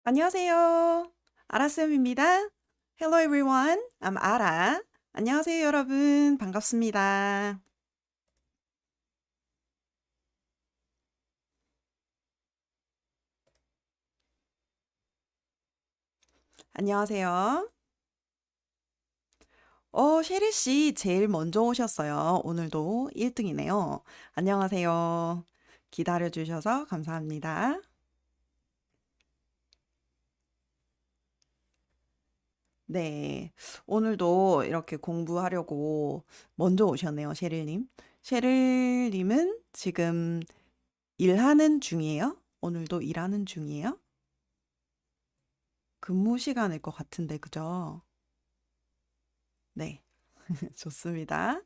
안녕하세요. 아라쌤입니다. Hello everyone. I'm Arah. 안녕하세요, 여러분. 반갑습니다. 안녕하세요. 셰리 씨 제일 먼저 오셨어요. 오늘도 1등이네요. 안녕하세요. 기다려 주셔서 감사합니다. 네. 오늘도 이렇게 공부하려고 먼저 오셨네요, 셰릴님. 셰릴님은 지금 일하는 중이에요? 오늘도 일하는 중이에요? 근무 시간일 것 같은데, 그죠? 네, 좋습니다.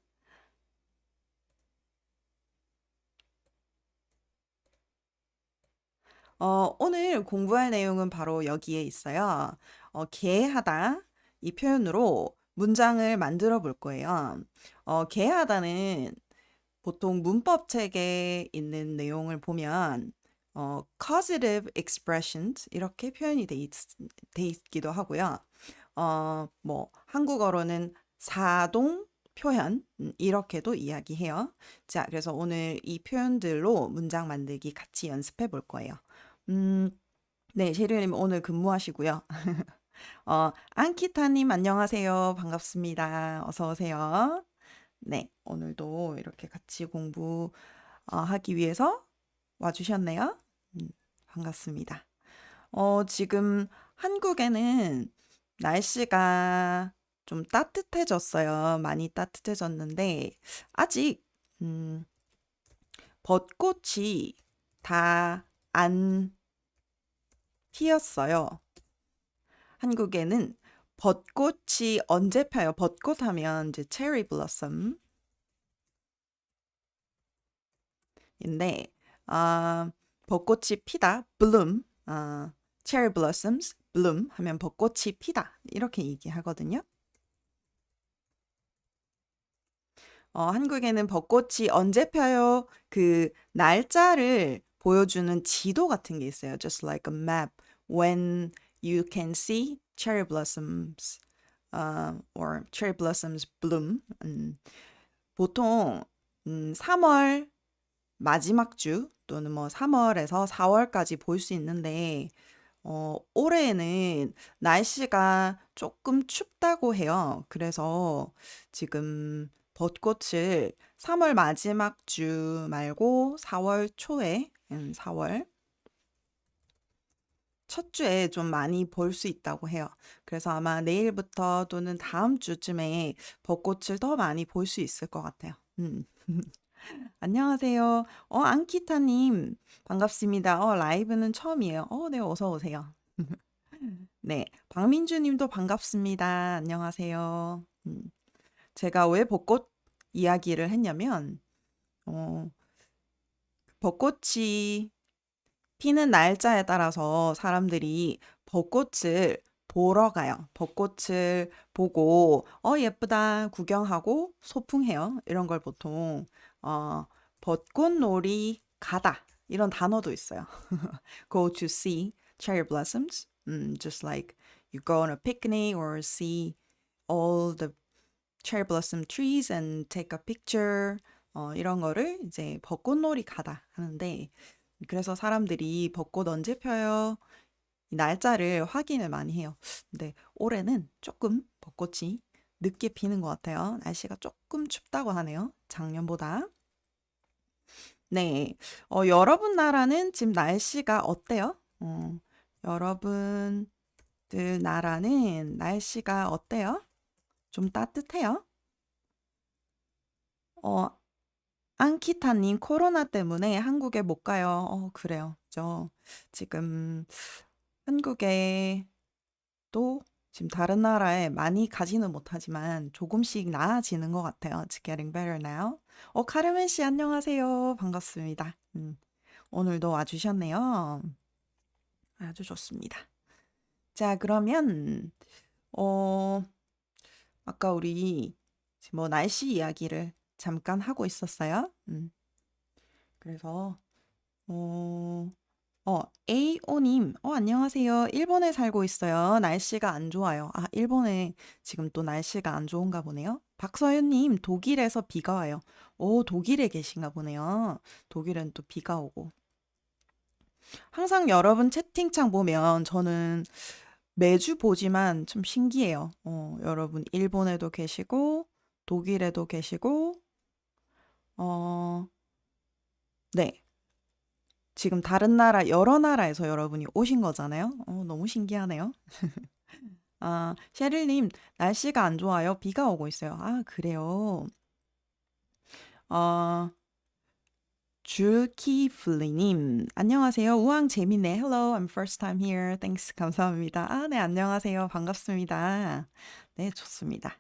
오늘 공부할 내용은 바로 여기에 있어요. 게하다 이 표현으로 문장을 만들어 볼 거예요. 게하다는 보통 문법 책에 있는 내용을 보면 Causative Expressions 이렇게 표현이 돼 있기도 하고요. 뭐 한국어로는 사동 표현 이렇게도 이야기해요. 자, 그래서 오늘 이 표현들로 문장 만들기 같이 연습해 볼 거예요. 음, 네, 셰리님 오늘 근무하시고요. 안키타님 안녕하세요. 반갑습니다. 어서 오세요. 네, 오늘도 이렇게 같이 공부하기 위해서 와주셨네요. 음, 반갑습니다. 지금 한국에는 날씨가 좀 따뜻해졌어요. 많이 따뜻해졌는데, 아직, 음, 벚꽃이 다 안 피었어요. 한국에는 벚꽃이 언제 펴요? 벚꽃 하면 이제 체리 블러썸인데, 벚꽃이 피다, bloom, cherry blossoms, bloom 하면 벚꽃이 피다. 이렇게 얘기하거든요. 한국에는 벚꽃이 언제 펴요? 그 날짜를 보여주는 지도 같은 게 있어요. Just like a map when you can see cherry blossoms or cherry blossoms bloom. 보통 3월 마지막 주 또는 뭐 3월에서 4월까지 볼 수 있는데 올해는 날씨가 조금 춥다고 해요. 그래서 지금 벚꽃을 3월 마지막 주 말고 4월 초에, 4월 첫 주에 좀 많이 볼 수 있다고 해요. 그래서 아마 내일부터 또는 다음 주쯤에 벚꽃을 더 많이 볼 수 있을 것 같아요. 안녕하세요. 안키타님, 반갑습니다. 라이브는 처음이에요. 네, 어서 오세요. 네, 박민주 님도 반갑습니다. 안녕하세요. 제가 왜 벚꽃 이야기를 했냐면, 어, 벚꽃이 피는 날짜에 따라서 사람들이 벚꽃을 보러 가요. 벚꽃을 보고, 예쁘다, 구경하고, 소풍해요. 이런 걸 보통, 어, 벚꽃놀이 가다. 이런 단어도 있어요. Go to see cherry blossoms. Just like you go on a picnic or see all the cherry blossom trees and take a picture. 이런 거를 이제 벚꽃놀이 가다 하는데, 그래서 사람들이 벚꽃 언제 펴요? 이 날짜를 확인을 많이 해요. 근데 올해는 조금 벚꽃이 늦게 피는 것 같아요. 날씨가 조금 춥다고 하네요. 작년보다. 네. 여러분 나라는 지금 날씨가 어때요? 여러분들 나라는 날씨가 어때요? 좀 따뜻해요? 어, 안키타님 코로나 때문에 한국에 못 가요. 그래요. 지금 한국에 또 지금 다른 나라에 많이 가지는 못하지만 조금씩 나아지는 것 같아요. It's getting better now. 카르멘 씨 안녕하세요. 반갑습니다. 오늘도 와주셨네요. 아주 좋습니다. 자, 그러면 어, 아까 우리 지금 뭐 날씨 이야기를 잠깐 하고 있었어요. 그래서 어, AO님, 안녕하세요. 일본에 살고 있어요. 날씨가 안 좋아요. 아, 일본에 지금 또 날씨가 안 좋은가 보네요. 박서연님, 독일에서 비가 와요. 오, 독일에 계신가 보네요. 독일은 또 비가 오고. 항상 여러분 채팅창 보면 저는 매주 보지만 참 신기해요. 여러분 일본에도 계시고, 독일에도 계시고, 어, 네. 지금 다른 나라, 여러 나라에서 여러분이 오신 거잖아요. 너무 신기하네요. 아, 셰릴님, 날씨가 안 좋아요. 비가 오고 있어요. 아, 그래요. 어, 줄키플리님, 안녕하세요. 우왕 재밌네. Hello, I'm first time here. Thanks. 감사합니다. 아, 네, 안녕하세요. 반갑습니다. 네, 좋습니다.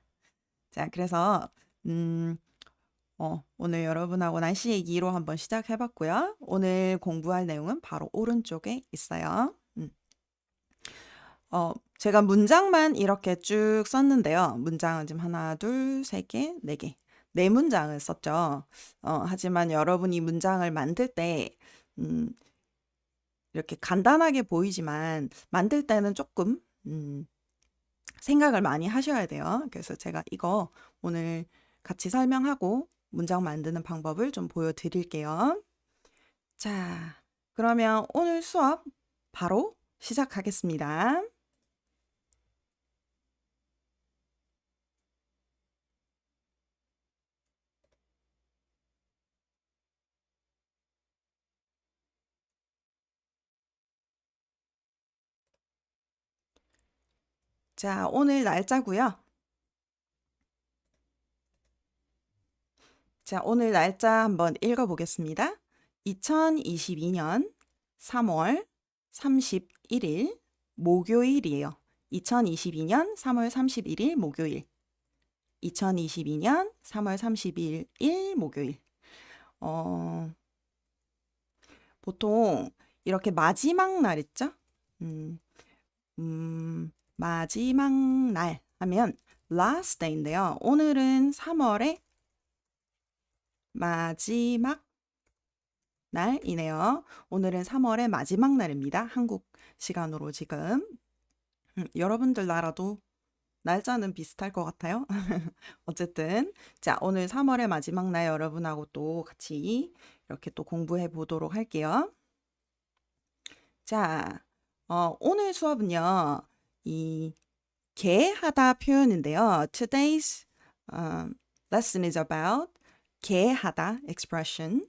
자, 그래서, 음, 오늘 여러분하고 날씨 얘기로 한번 시작해봤고요. 오늘 공부할 내용은 바로 오른쪽에 있어요. 제가 문장만 이렇게 쭉 썼는데요. 문장은 지금 하나, 둘, 세 개, 네 개. 네 문장을 썼죠. 하지만 여러분이 문장을 만들 때, 음, 이렇게 간단하게 보이지만, 만들 때는 조금, 생각을 많이 하셔야 돼요. 그래서 제가 이거 오늘 같이 설명하고 문장 만드는 방법을 좀 보여드릴게요. 자, 그러면 오늘 수업 바로 시작하겠습니다. 자, 오늘 날짜고요. 자, 오늘 날짜 한번 읽어보겠습니다. 2022년 3월 31일 목요일이에요. 2022년 3월 31일 목요일. 2022년 3월 31일 목요일. 보통 이렇게 마지막 날 있죠? 마지막 날 하면 last day인데요. 오늘은 3월의 마지막 날이네요. 오늘은 3월의 마지막 날입니다. 한국 시간으로 지금. 여러분들 나라도 날짜는 비슷할 것 같아요. 어쨌든 자, 오늘 3월의 마지막 날 여러분하고 또 같이 이렇게 또 공부해 보도록 할게요. 자, 오늘 수업은요. 이 게하다 표현인데요. Today's lesson is about 게하다 expression.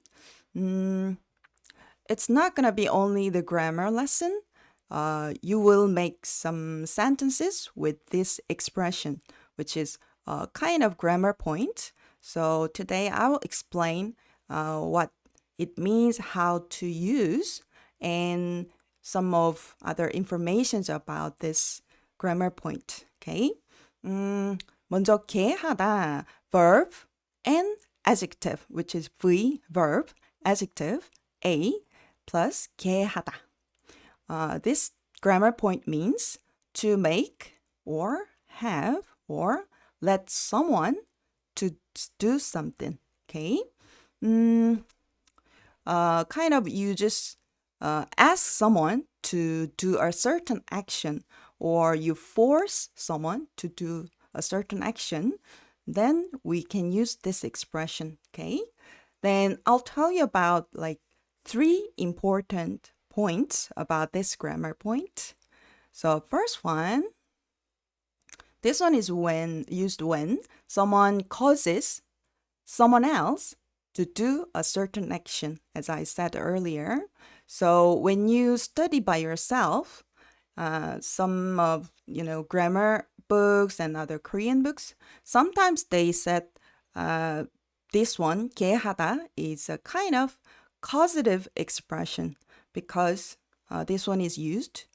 It's not gonna be only the grammar lesson. You will make some sentences with this expression, which is a kind of grammar point. So today I will explain what it means, how to use, and some of other informations about this grammar point. Okay? 먼저 게하다 verb and adjective, which is V verb, adjective A plus 게하다. This grammar point means to make or have or let someone to do something. Okay? Kind of you just ask someone to do a certain action or you force someone to do a certain action, then we can use this expression. Okay? Then I'll tell you about like 3 important points about this grammar point. So first one, this one is when used when someone causes someone else to do a certain action, as I said earlier. So when you study by yourself, some of grammar books and other Korean books, sometimes they said this one 게하다 is a kind of causative expression because this one is used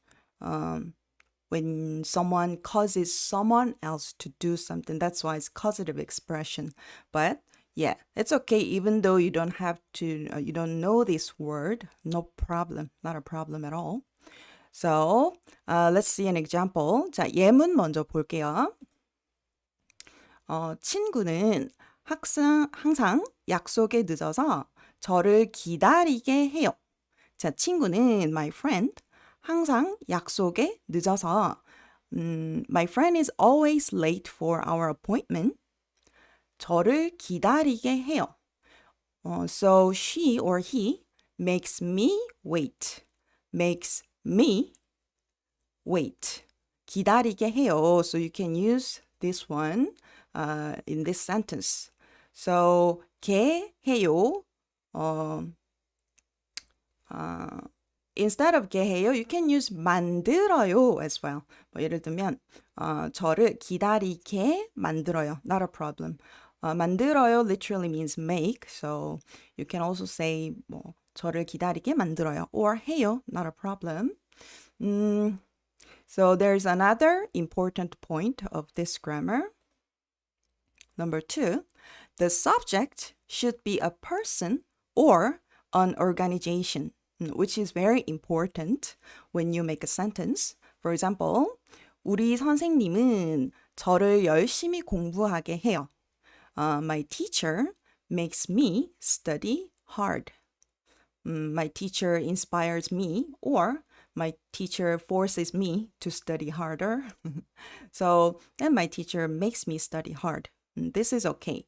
when someone causes someone else to do something. That's why it's causative expression. But yeah, it's okay even though you don't have to, you don't know this word. No problem, not a problem at all. So let's see an example. 자, 예문 먼저 볼게요. 친구는 항상 약속에 늦어서 저를 기다리게 해요. 자, 친구는 my friend 항상 약속에 늦어서 my friend is always late for our appointment. 저를 기다리게 해요. So she or he makes me wait. Makes me wait. 기다리게 해요. So you can use this one in this sentence. So 게 해요. Instead of 게 해요, you can use 만들어요 as well. 뭐 예를 들면 저를 기다리게 만들어요. Not a problem. 만들어요 literally means make. So you can also say 뭐 저를 기다리게 만들어요. Or 해요. Not a problem. So there's another important point of this grammar. Number 2, the subject should be a person or an organization, which is very important when you make a sentence. For example, 우리 선생님은 저를 열심히 공부하게 해요. My teacher makes me study hard. My teacher inspires me, or my teacher forces me to study harder. So, and my teacher makes me study hard. This is okay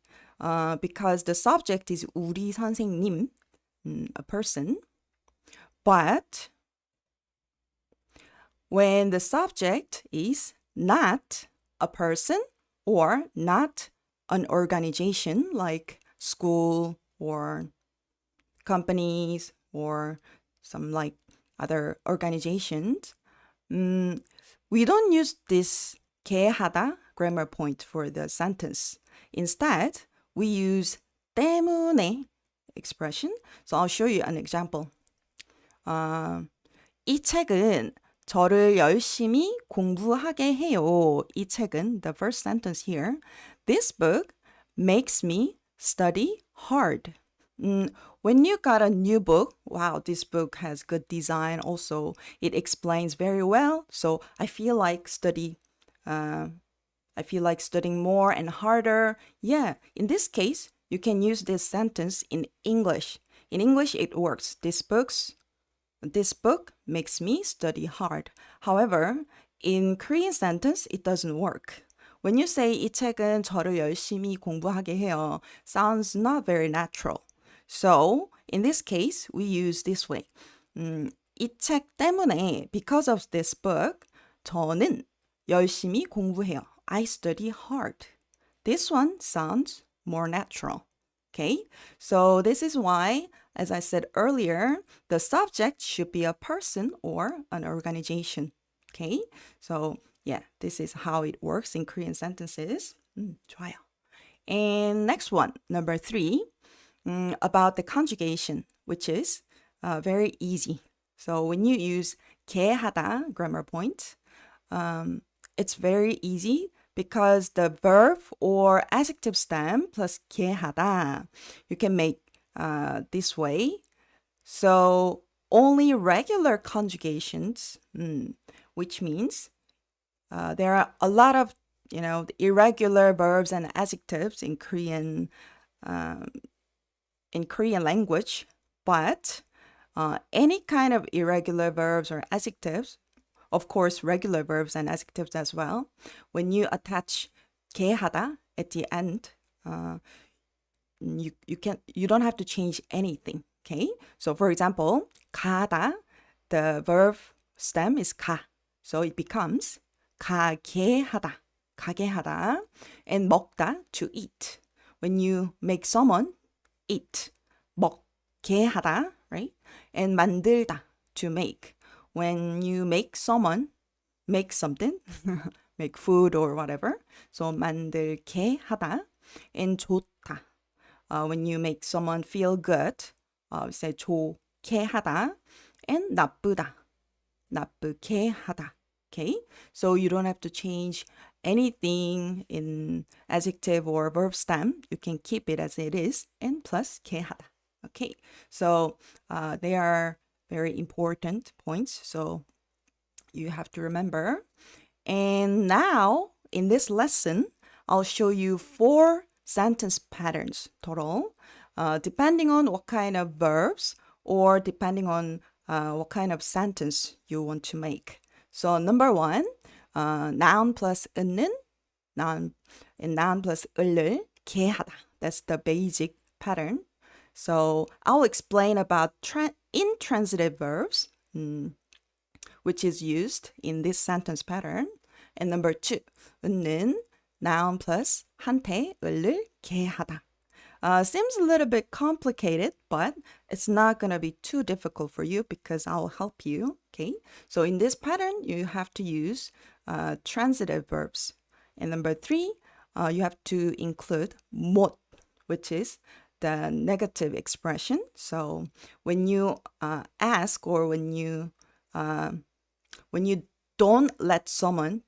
because the subject is 우리 선생님, a person. But when the subject is not a person or not an organization like school or companies or some like other organizations, we don't use this 게하다 grammar point for the sentence. Instead, we use 때문에 expression. So I'll show you an example. 이 책은 저를 열심히 공부하게 해요. 이 책은, the first sentence here. This book makes me study hard. When you got a new book, wow, this book has good design also. It explains very well. So I feel like studying more and harder. Yeah, in this case, you can use this sentence in English. In English, it works. This book makes me study hard. However, in Korean sentence, it doesn't work. When you say 이 책은 저를 열심히 공부하게 해요, sounds not very natural. So, in this case, we use this way. 이 책 때문에, because of this book, 저는 열심히 공부해요. I study hard. This one sounds more natural. Okay? So, this is why, as I said earlier, the subject should be a person or an organization. Okay? So, yeah, this is how it works in Korean sentences. 좋아요. And next one, number 3. About the conjugation, which is very easy. So when you use 게하다 grammar point, it's very easy because the verb or adjective stem plus 게하다, you can make this way. So only regular conjugations, which means there are a lot of irregular verbs and adjectives in Korean language, but any kind of irregular verbs or adjectives, of course, regular verbs and adjectives as well, when you attach 게하다 at the end, you don't have to change anything. Okay, so for example, 가다, the verb stem is 가, so it becomes 가게하다, 가게하다, and 먹다, to eat. When you make someone eat, 먹게 하다, right? And 만들다, to make. When you make someone make something, make food or whatever, so 만들게 하다. And 좋다, when you make someone feel good, say 좋게 하다. And 나쁘다, 나쁘게 하다. Okay, so you don't have to change anything in adjective or verb stem. You can keep it as it is, and plus 게하다. Okay, so they are very important points, so you have to remember. And now, in this lesson, I'll show you 4 sentence patterns total, depending on what kind of verbs or depending on what kind of sentence you want to make. So number one, noun plus 은는, noun plus 을을 게하다. That's the basic pattern. So I'll explain about intransitive verbs, which is used in this sentence pattern. And number two, 은는 noun plus 한테 을을 게하다. Seems a little bit complicated, but it's not going to be too difficult for you because I'll help you, okay? So in this pattern, you have to use transitive verbs. And number three, you have to include 못, which is the negative expression. So when you ask or when you don't let someone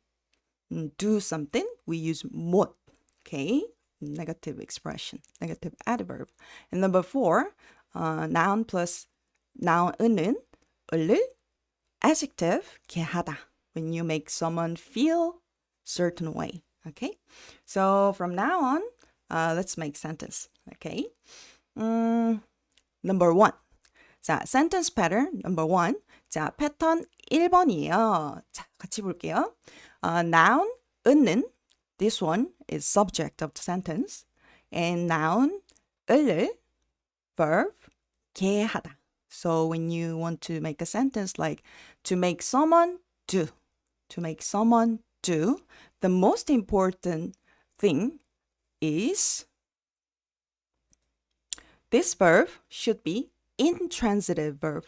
do something, we use 못, okay? Negative expression, negative adverb. And number four, noun plus noun 은는 을을 adjective 게하다. When you make someone feel certain way. Okay, so from now on, let's make sentence. Okay, number one. 자, sentence pattern number one. 자, 패턴 1번이에요. 자, 같이 볼게요. noun 은는, this one is subject of the sentence. And noun 을을, verb 게하다. So when you want to make a sentence like to make someone do, the most important thing is this verb should be intransitive verb.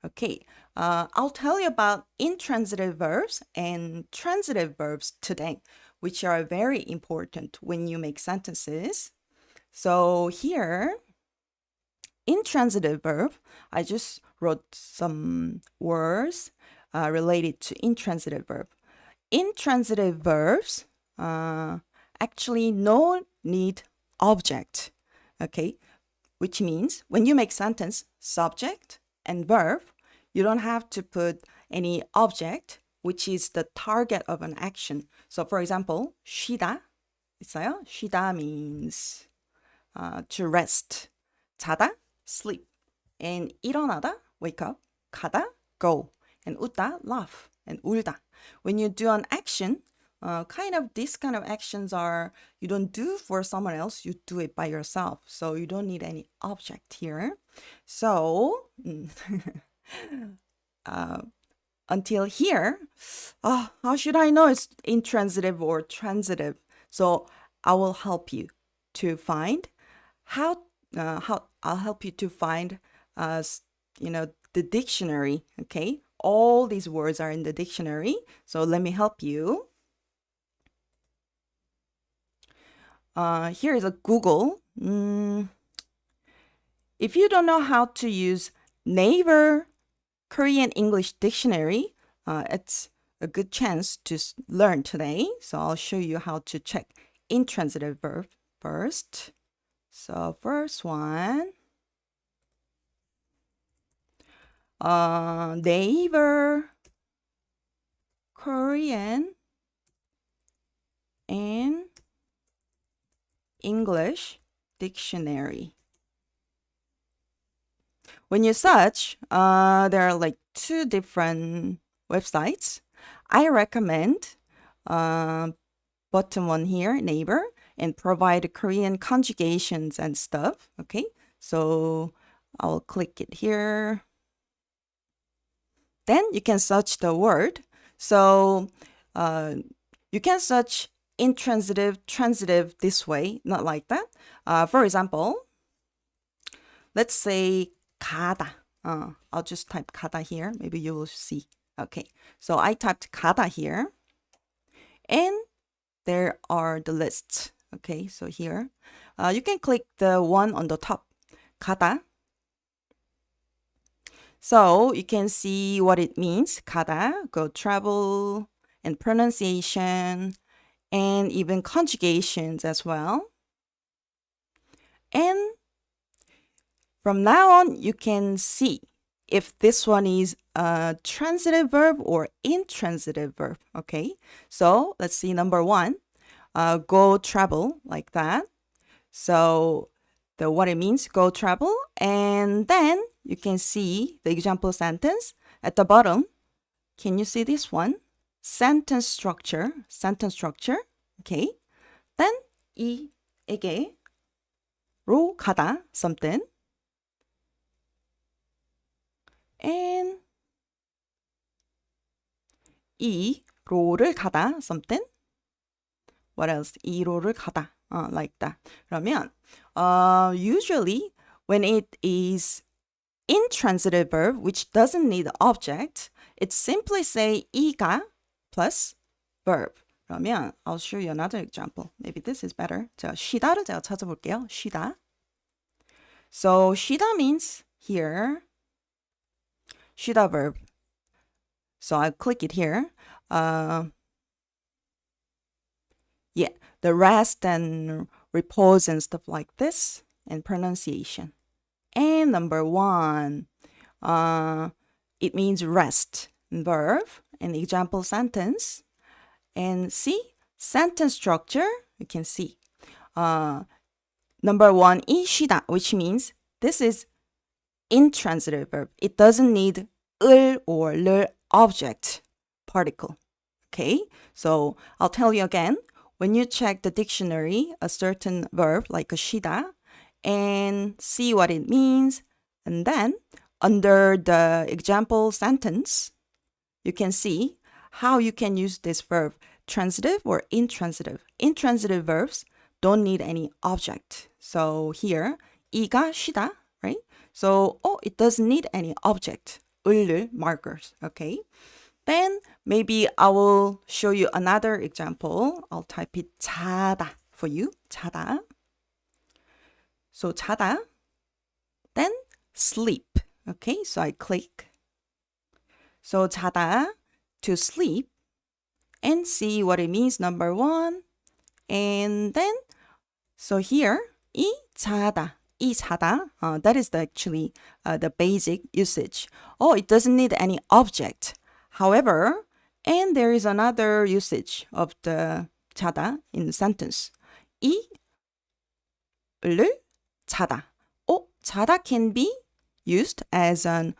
Okay, I'll tell you about intransitive verbs and transitive verbs today, which are very important when you make sentences. So here, intransitive verb, I just wrote some words related to intransitive verb. Intransitive verbs actually no need object, okay? Which means when you make sentence, subject and verb, you don't have to put any object, which is the target of an action. So for example, 쉬다 있어요? 쉬다 means to rest. 자다, sleep. And 일어나다, wake up. 가다, go. And 웃다, laugh. And 울다. When you do an action, these kind of actions are, you don't do for someone else, you do it by yourself. So you don't need any object here. So, until here, how should I know it's intransitive or transitive? So I will help you to find I'll help you to find, the dictionary, okay? All these words are in the dictionary. So let me help you. Here is a Google. If you don't know how to use Naver Korean English Dictionary, it's a good chance to learn today. So I'll show you how to check intransitive verb first. So first one, Naver Korean and English Dictionary. When you search, there are like two different websites. I recommend bottom one here, Naver, and provide Korean conjugations and stuff. Okay, so I'll click it here. Then you can search the word. So you can search intransitive, transitive this way, not like that. For example, let's say 가다. I'll just type 가다 here. Maybe you will see. Okay, so I typed 가다 here. And there are the lists. Okay, so here, you can click the one on the top, 가다. So you can see what it means, 가다, go travel, and pronunciation, and even conjugations as well. And from now on, you can see if this one is a transitive verb or intransitive verb, okay? So let's see number one, go travel, like that. So what it means, go travel, and then you can see the example sentence at the bottom. Can you see this one? Sentence structure. Okay. Then 이에게로 가다 something. And 이로를 가다 something. What else? 이로를 가다. Like that. 그러면 usually when it is intransitive verb which doesn't need object, it simply say 이가 plus verb. 그러면 I'll show you another example. Maybe this is better. 자, 쉬다를 제가 찾아볼게요. 쉬다. So 쉬다 means here. 쉬다 verb. So I'll click it here. Yeah, the rest and repose and stuff like this, and pronunciation. And number 1, it means rest, verb, and example sentence. And see, sentence structure, you can see. Number 1, 이 쉬다, which means this is intransitive verb. It doesn't need 을 or 를 object particle. Okay, so I'll tell you again. When you check the dictionary, a certain verb like a 쉬다, and see what it means, and then under the example sentence, you can see how you can use this verb, transitive or intransitive. Intransitive verbs don't need any object. So here, 이가 쉬다, right? So, it doesn't need any object, 을을 markers, okay? Then maybe I will show you another example. I'll type it 자다 for you. 자다. So 자다. Then sleep. Okay, so I click. So 자다, to sleep, and see what it means. Number 1. And then, so here, 이 자다. 이 자다. That is actually the basic usage. It doesn't need any object. However, and there is another usage of the 자다 in the sentence. 이를 자다. 자다 can be used as an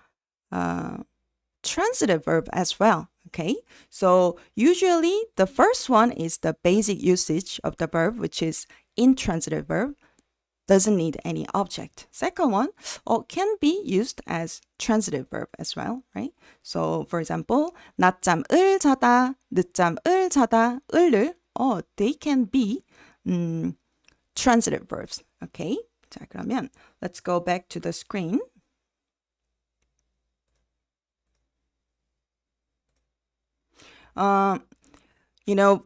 transitive verb as well. Okay, so usually the first one is the basic usage of the verb, which is intransitive verb. Doesn't need any object. Second one, can be used as transitive verb as well, right? So, for example, 낮잠을 자다, 늦잠을 자다, 을을, they can be transitive verbs. Okay? 자, 그러면 let's go back to the screen.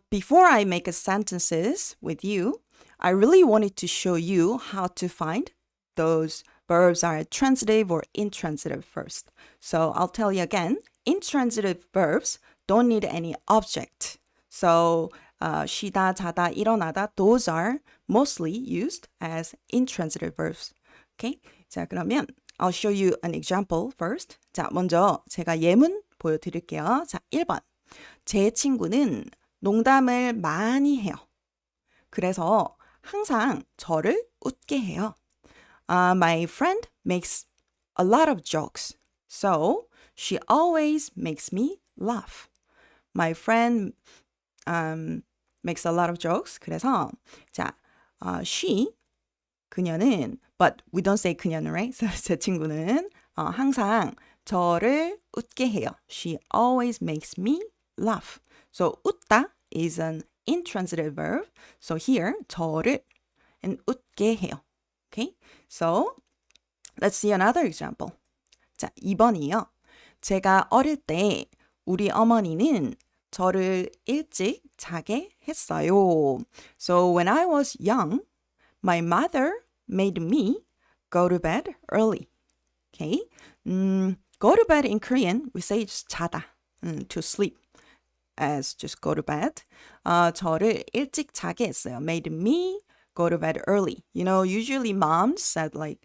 Before I make sentences with you, I really wanted to show you how to find those verbs are transitive or intransitive first. So I'll tell you again, intransitive verbs don't need any object. So 쉬다, 자다, 일어나다, those are mostly used as intransitive verbs. Okay? 자, 그러면 I'll show you an example first. 자, 먼저 제가 예문 보여드릴게요. 자, 1번. 제 친구는 농담을 많이 해요. 그래서 항상 저를 웃게 해요. My friend makes a lot of jokes, so she always makes me laugh. My friend makes a lot of jokes. 그래서 자, she, 그녀는, but we don't say 그녀는, right? So, 제 친구는 항상 저를 웃게 해요. She always makes me laugh. So 웃다 is an intransitive verb. So here, 저를 and 웃게 해요. Okay? So let's see another example. 자, 2번이요. 제가 어릴 때 우리 어머니는 저를 일찍 자게 했어요. So when I was young, my mother made me go to bed early. Okay? Go to bed in Korean, we say just 자다, to sleep. As just go to bed. 저를 일찍 자게 했어요. Made me go to bed early. Usually moms said like,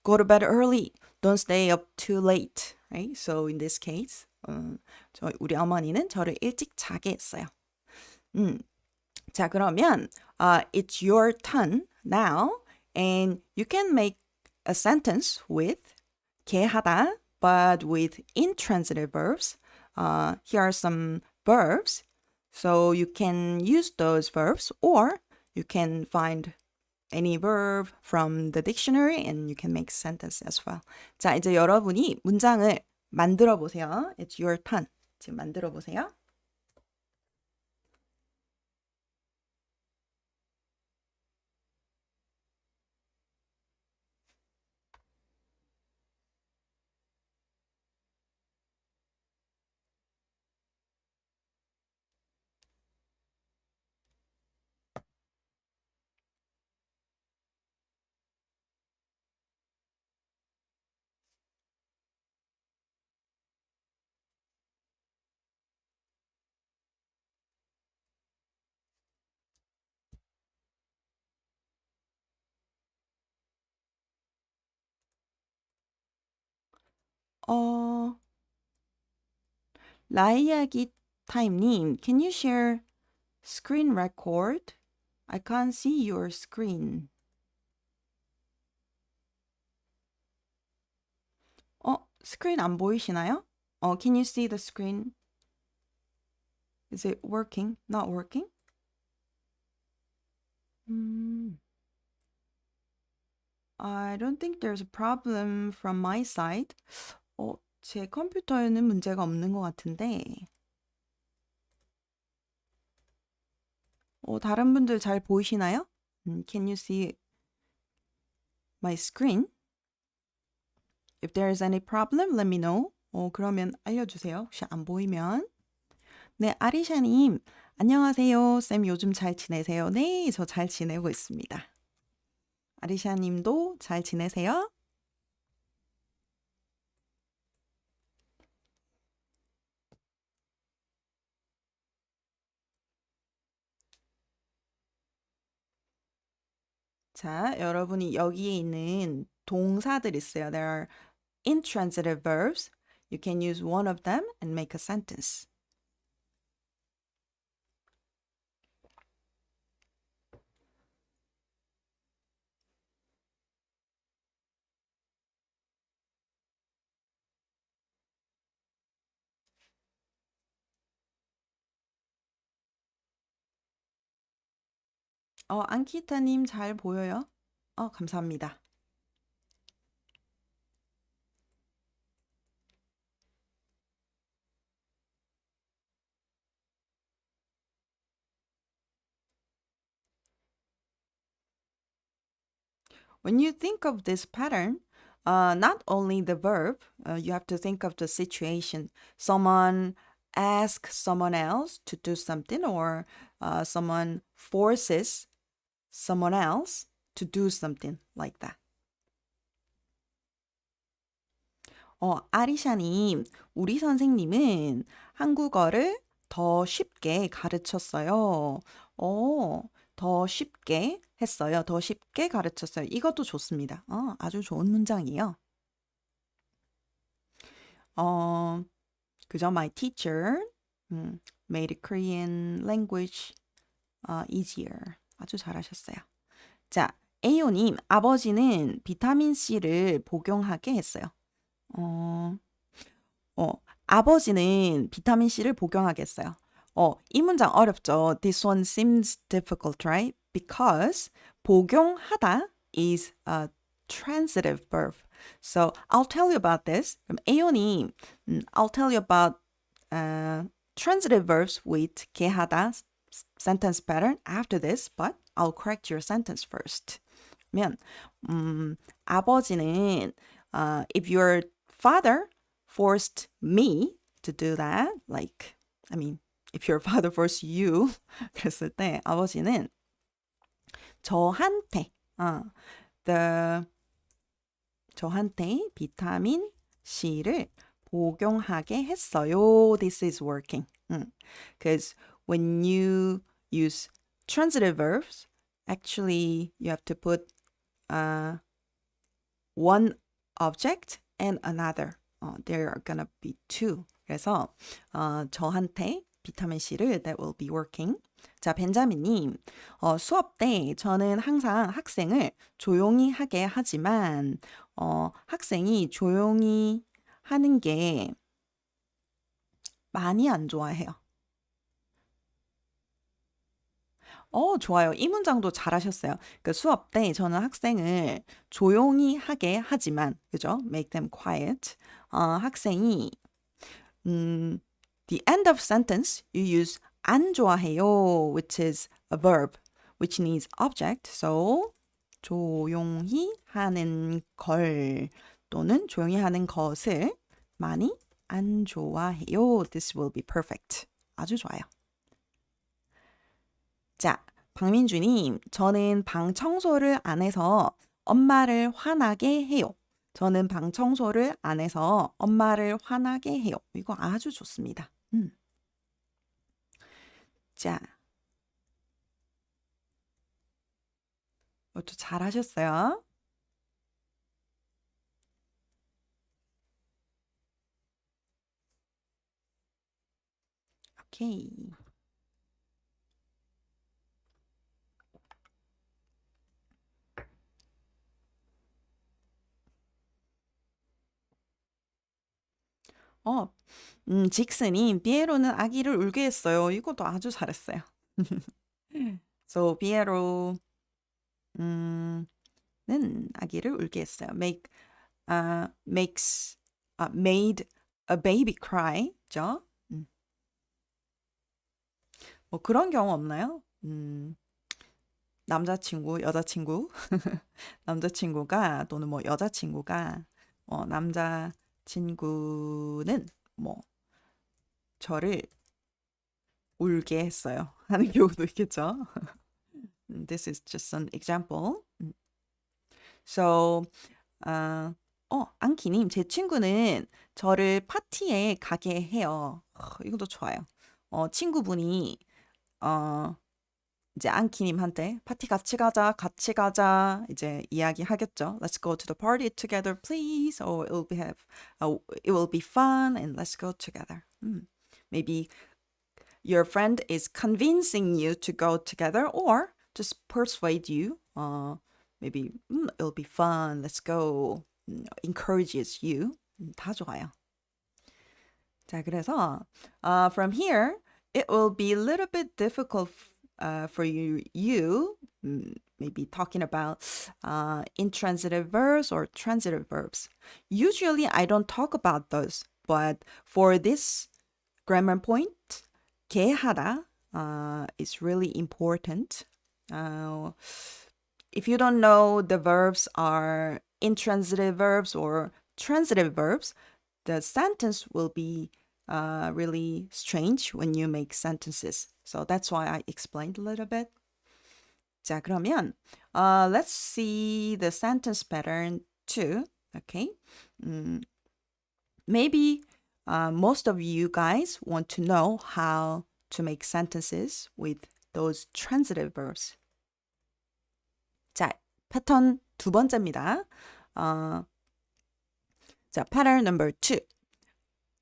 go to bed early. Don't stay up too late. Right? So in this case, 우리 어머니는 저를 일찍 자게 했어요. 자, 그러면 it's your turn now, and you can make a sentence with 게하다, but with intransitive verbs. Here are some verbs. So you can use those verbs, or you can find any verb from the dictionary and you can make sentence as well. 자, 이제 여러분이 문장을 만들어 보세요. It's your turn. 지금 만들어 보세요. 라이아기 타임님, can you share screen record? I can't see your screen. 스크린 안 보이시나요? Can you see the screen? Is it working? Not working? I don't think there's a problem from my side. 제 컴퓨터에는 문제가 없는 것 같은데. 다른 분들 잘 보이시나요? Can you see my screen? If there is any problem, let me know. 그러면 알려주세요. 혹시 안 보이면. 네, 아리샤님. 안녕하세요. 쌤 요즘 잘 지내세요? 네, 저 잘 지내고 있습니다. 아리샤님도 잘 지내세요? 자, 여러분이 여기에 있는 동사들 있어요. There are intransitive verbs. You can use one of them and make a sentence. 안키타님 잘 보여요? 감사합니다. When you think of this pattern, not only the verb, you have to think of the situation. Someone asks someone else to do something, or someone forces someone else to do something like that. 아리샤님, 우리 선생님은 한국어를 더 쉽게 가르쳤어요. 더 쉽게 했어요. 더 쉽게 가르쳤어요. 이것도 좋습니다. 아주 좋은 문장이에요. 그죠? My teacher made Korean language easier. 아주 잘하셨어요. 자, 에이오님, 아버지는 비타민C를 복용하게 했어요. 아버지는 비타민C를 복용하게 했어요. 이 문장 어렵죠? This one seems difficult, right? Because 복용하다 is a transitive verb. So I'll tell you about this. 그럼 에이오님, I'll tell you about transitive verbs with 게하다 sentence pattern after this, but I'll correct your sentence first. 그러면 아버지는 if your father forced me to do that, like, I mean, if your father forced you, 그랬을 때 아버지는 저한테 저한테 비타민 C를 복용하게 했어요. This is working. Because when you use transitive verbs, actually you have to put one object and another. There are gonna be two. 그래서 저한테 비타민 C를 that will be working. 자, 벤자민님, 수업 때 저는 항상 학생을 조용히 하게 하지만, 학생이 조용히 하는 게 많이 안 좋아해요. 좋아요. 이 문장도 잘하셨어요. 그 수업 때 저는 학생을 조용히 하게 하지만, 그죠? Make them quiet. 학생이, 음, the end of sentence, you use 안 좋아해요, which is a verb, which needs object. So, 조용히 하는 걸 또는 조용히 하는 것을 많이 안 좋아해요. This will be perfect. 아주 좋아요. 자, 박민주님, 저는 방 청소를 안 해서 엄마를 화나게 해요. 저는 방 청소를 안 해서 엄마를 화나게 해요. 이거 아주 좋습니다. 자, 이것도 잘하셨어요. 오케이. 직스님, 피에로는 아기를 울게 했어요. 이것도 아주 잘했어요. So, 피에로, 는 아기를 울게 했어요. Made a baby cry. 죠? 뭐 그런 경우 없나요? 남자친구, 여자친구, 남자친구가 또는 뭐 여자친구가 남자친구는 뭐 저를 울게 했어요. 하는 경우도 있겠죠. This is just an example. So, 안키님, 제 친구는 저를 파티에 가게 해요. 이것도 좋아요. 친구분이 이제 안키님한테 파티 같이 가자 이제 이야기하겠죠. Let's go to the party together, please. Or it will be fun, and let's go together. Maybe your friend is convincing you to go together, or just persuade you. Maybe it'll be fun. Let's go. Encourages you. 다 좋아요. 자, 그래서 from here, it will be a little bit difficult for you maybe talking about intransitive verbs or transitive verbs. Usually, I don't talk about those, but for this grammar point, 게하다 is really important. If you don't know the verbs are intransitive verbs or transitive verbs, the sentence will be really strange when you make sentences. So that's why I explained a little bit. 자, 그러면 let's see the sentence pattern too. Okay. Maybe most of you guys want to know how to make sentences with those transitive verbs. 자, 패턴 두 번째입니다. 자, pattern number 2.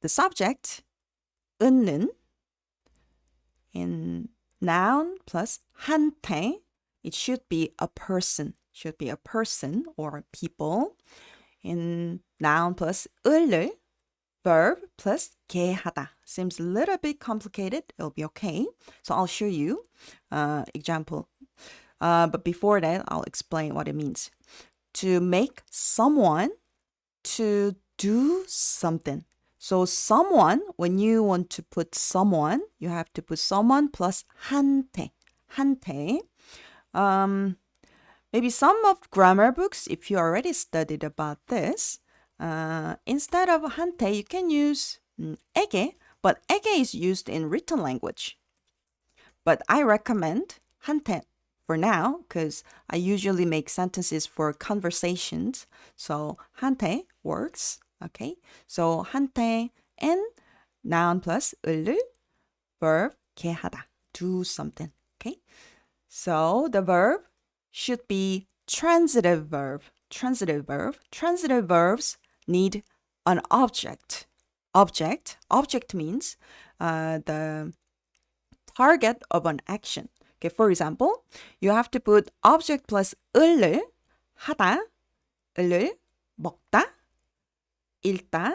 The subject, 은는, in noun plus 한테, it should be a person. Should be a person or people. In noun plus 을을, verb plus 게하다. Seems a little bit complicated. It'll be okay. So I'll show you example. But before that, I'll explain what it means. To make someone to do something. So someone, when you want to put someone, you have to put someone plus 한테. 한테. Maybe some of grammar books, if you already studied about this, instead of 한테, you can use 에게, but 에게 is used in written language. But I recommend 한테 for now, because I usually make sentences for conversations. So 한테 works. Okay, so 한테 and noun plus 을을, verb 게하다, do something. Okay, so the verb should be transitive verb. Transitive verb. Transitive verbs need an object. Object means the target of an action. Okay, for example, you have to put object plus 을을 하다, 을을 먹다, 읽다,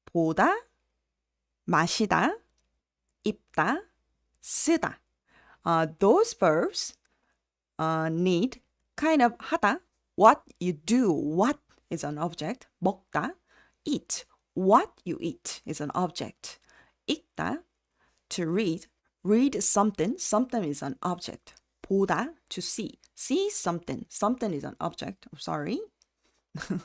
보다, 마시다, 입다, 쓰다. Those verbs need kind of 하다, what you do, what is an object, 먹다, eat, what you eat is an object, 읽다, to read, read something, something is an object, 보다, to see, see something, something is an object, I'm sorry.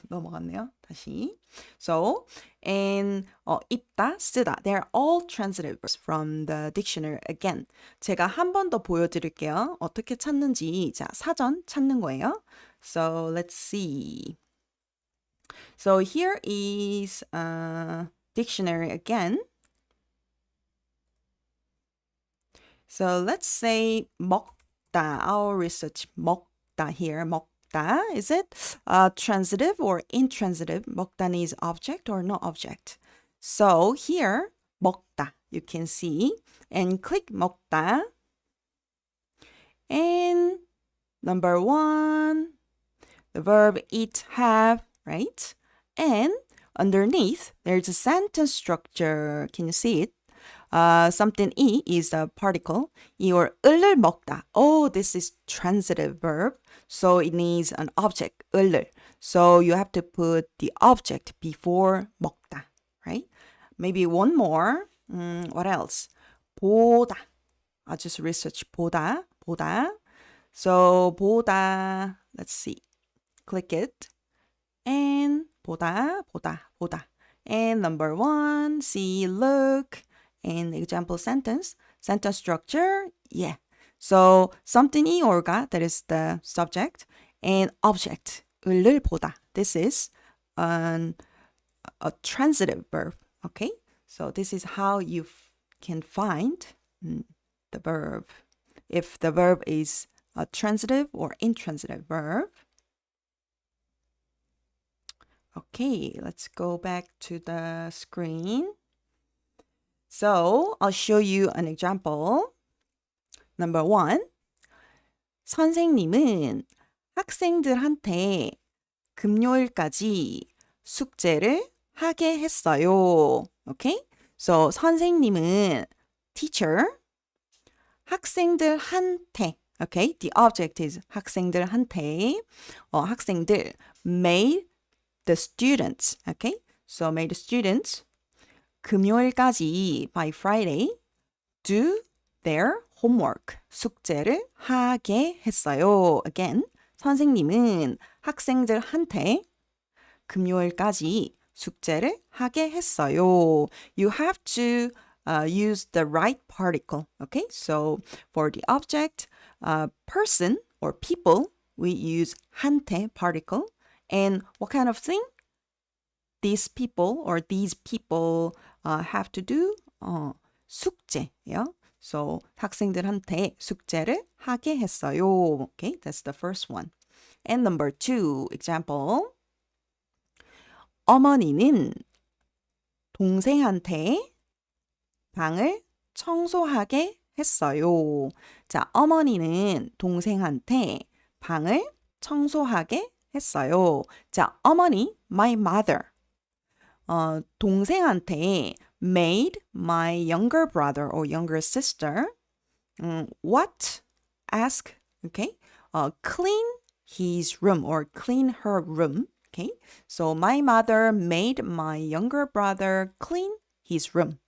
넘어갔네요. 다시. So, and 입다, 쓰다. They're all transitive verbs from the dictionary again. 제가 한 번 더 보여드릴게요. 어떻게 찾는지. 자, 사전 찾는 거예요. So, let's see. So, here is a dictionary again. So, let's say 먹다. Our research 먹다 here. 먹다. Is it transitive or intransitive? 먹다는 is object or no object? So here, 먹다, you can see. And click 먹다. And number 1, the verb eat, have, right? And underneath, there's a sentence structure. Can you see it? Something 이 is the particle. 이 or 을을 먹다. Oh, this is transitive verb. So it needs an object, 을을. So you have to put the object before 먹다, right? Maybe one more. What else? 보다. I just research 보다, 보다. So 보다, let's see. Click it. And 보다, 보다, 보다. And number 1, see, look. And example sentence structure, yeah. So something이 or가, that is the subject, and object, 을을 보다. This is a transitive verb, okay? So this is how you can find the verb, if the verb is a transitive or intransitive verb. Okay, let's go back to the screen. So I'll show you an example. Number 1. 선생님은 학생들한테 금요일까지 숙제를 하게 했어요. Okay? So 선생님은 teacher, 학생들한테, okay? The object is 학생들한테, 학생들 made the students, okay? So made the students 금요일까지 by Friday do their homework, 숙제를 하게 했어요. Again, 선생님은 학생들한테 금요일까지 숙제를 하게 했어요. You have to use the right particle, okay? So for the object, person or people, we use 한테 particle. And what kind of thing? These people or these people have to do 숙제예요. So 학생들한테 숙제를 하게 했어요. Okay, that's the first one. And number 2 example. 어머니는 동생한테 방을 청소하게 했어요. 자, 어머니는 동생한테 방을 청소하게 했어요. 자, 어머니, my mother. 동생한테 made my younger brother or younger sister what? Ask, okay? Clean his room or clean her room, okay? So my mother made my younger brother clean his room.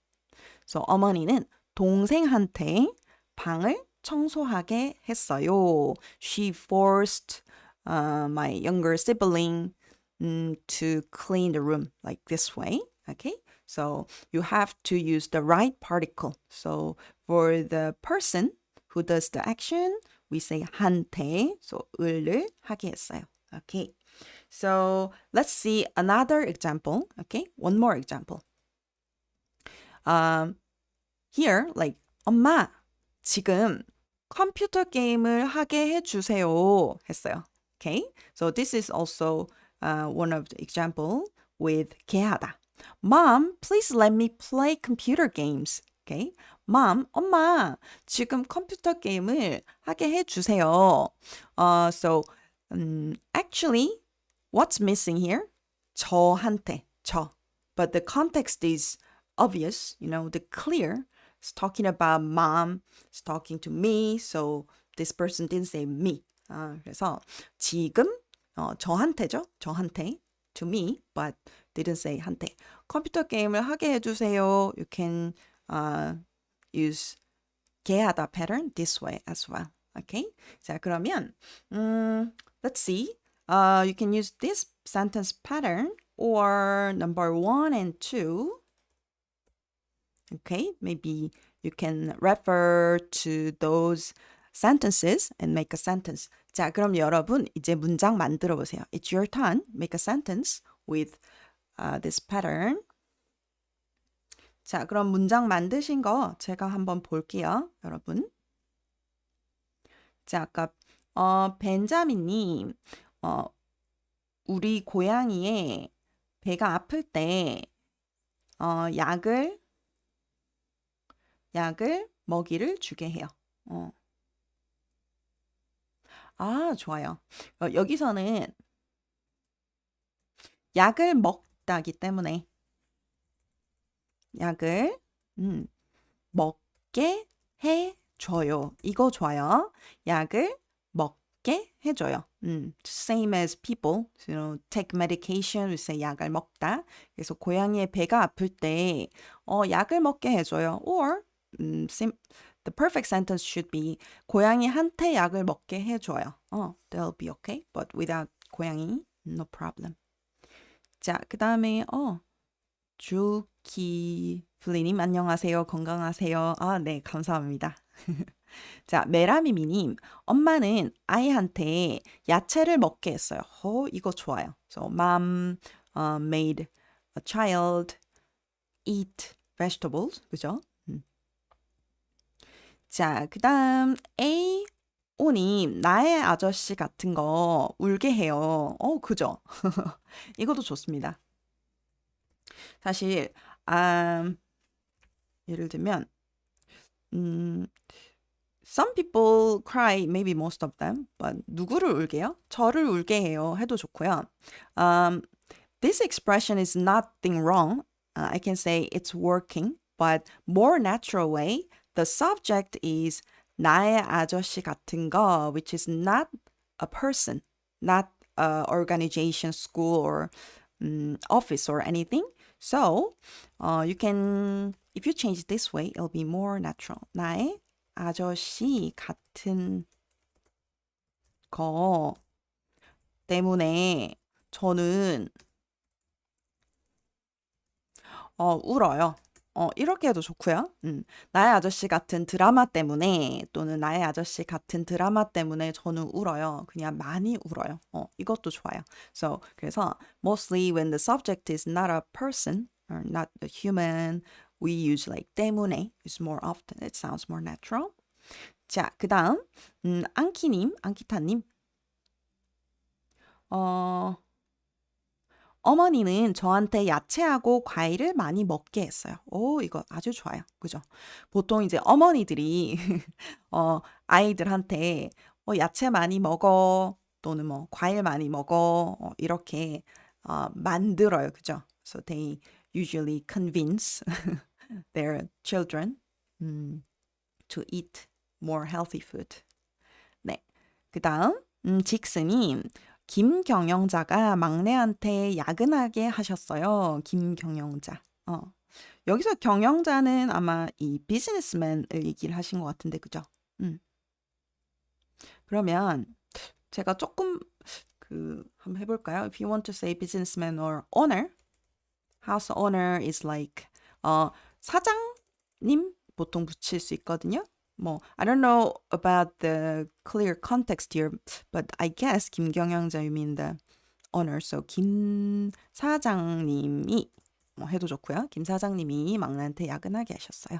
So 어머니는 동생한테 방을 청소하게 했어요. She forced my younger sibling to clean the room like this way, okay? So you have to use the right particle. So for the person who does the action, we say 한테, so 을을 하게 했어요. Okay. So let's see another example. Okay, one more example. Here, like 엄마, 지금 컴퓨터 게임을 하게 해주세요 했어요. Okay, so this is also one of the example with 게하다. Mom, please let me play computer games. Okay, Mom, 엄마, 지금 컴퓨터 게임을 하게 해주세요. So, actually, what's missing here? 저한테, 저. But the context is obvious, the clear. It's talking about mom, it's talking to me, so this person didn't say me. 그래서 지금 저한테죠. 저한테. To me, but didn't say 한테. 컴퓨터 게임을 하게 해주세요. You can use V게하다 pattern this way as well. Okay? 자, 그러면 let's see. You can use this sentence pattern or number 1 and 2. Okay? Maybe you can refer to those sentences and make a sentence. 자, 그럼 여러분 이제 문장 만들어 보세요. It's your turn. Make a sentence with this pattern. 자, 그럼 문장 만드신 거 제가 한번 볼게요, 여러분. 자, 아까 벤자민님, 우리 고양이의 배가 아플 때 약을 먹이를 주게 해요. 아, 좋아요. 여기서는 약을 먹다기 때문에 약을 먹게 해줘요. 이거 좋아요. 약을 먹게 해줘요. Same as people, take medication, we say 약을 먹다. 그래서 고양이의 배가 아플 때 약을 먹게 해줘요. Or the perfect sentence should be 고양이한테 약을 먹게 해줘요. They'll be okay, but without 고양이, no problem. 자, 그 다음에 주키플리님 안녕하세요. 건강하세요. 아, 네, 감사합니다. 자, 메라미미님, 엄마는 아이한테 야채를 먹게 했어요. 이거 좋아요. So, mom made a child eat vegetables. 그죠? 자, 그 다음 A오님, 나의 아저씨 같은 거 울게 해요. 그죠? 이것도 좋습니다. 사실 예를 들면 some people cry, maybe most of them, but 누구를 울게요? 저를 울게 해요. 해도 좋고요. This expression is nothing wrong. I can say it's working, but more natural way, the subject is 나의 아저씨 같은 거, which is not a person, not a organization, school, or office or anything. So, you can, if you change it this way, it'll be more natural. 나의 아저씨 같은 거 때문에 저는 울어요. 이렇게 해도 좋고요. 나의 아저씨 같은 드라마 때문에 또는 나의 아저씨 같은 드라마 때문에 저는 울어요. 그냥 많이 울어요. 이것도 좋아요. So, 그래서 mostly when the subject is not a person or not a human, we use like 때문에 is more often. It sounds more natural. 자, 그 다음 안키타님. 어머니는 저한테 야채하고 과일을 많이 먹게 했어요. 이거 아주 좋아요. 그죠? 보통 이제 어머니들이 아이들한테 야채 많이 먹어 또는 뭐 과일 많이 먹어 이렇게 만들어요. 그죠? So they usually convince their children to eat more healthy food. 네. 그 다음 직스님. 김경영자가 막내한테 야근하게 하셨어요. 김경영자. 여기서 경영자는 아마 이 비즈니스맨을 얘기를 하신 것 같은데, 그죠? 그러면 제가 조금 한번 해볼까요? If you want to say businessman or owner, house owner is like 사장님 보통 붙일 수 있거든요. I don't know about the clear context here, but I guess 김경영자 you mean the owner. So 김 사장님이 해도 좋고요. 김 사장님이 막내한테 야근하게 하셨어요.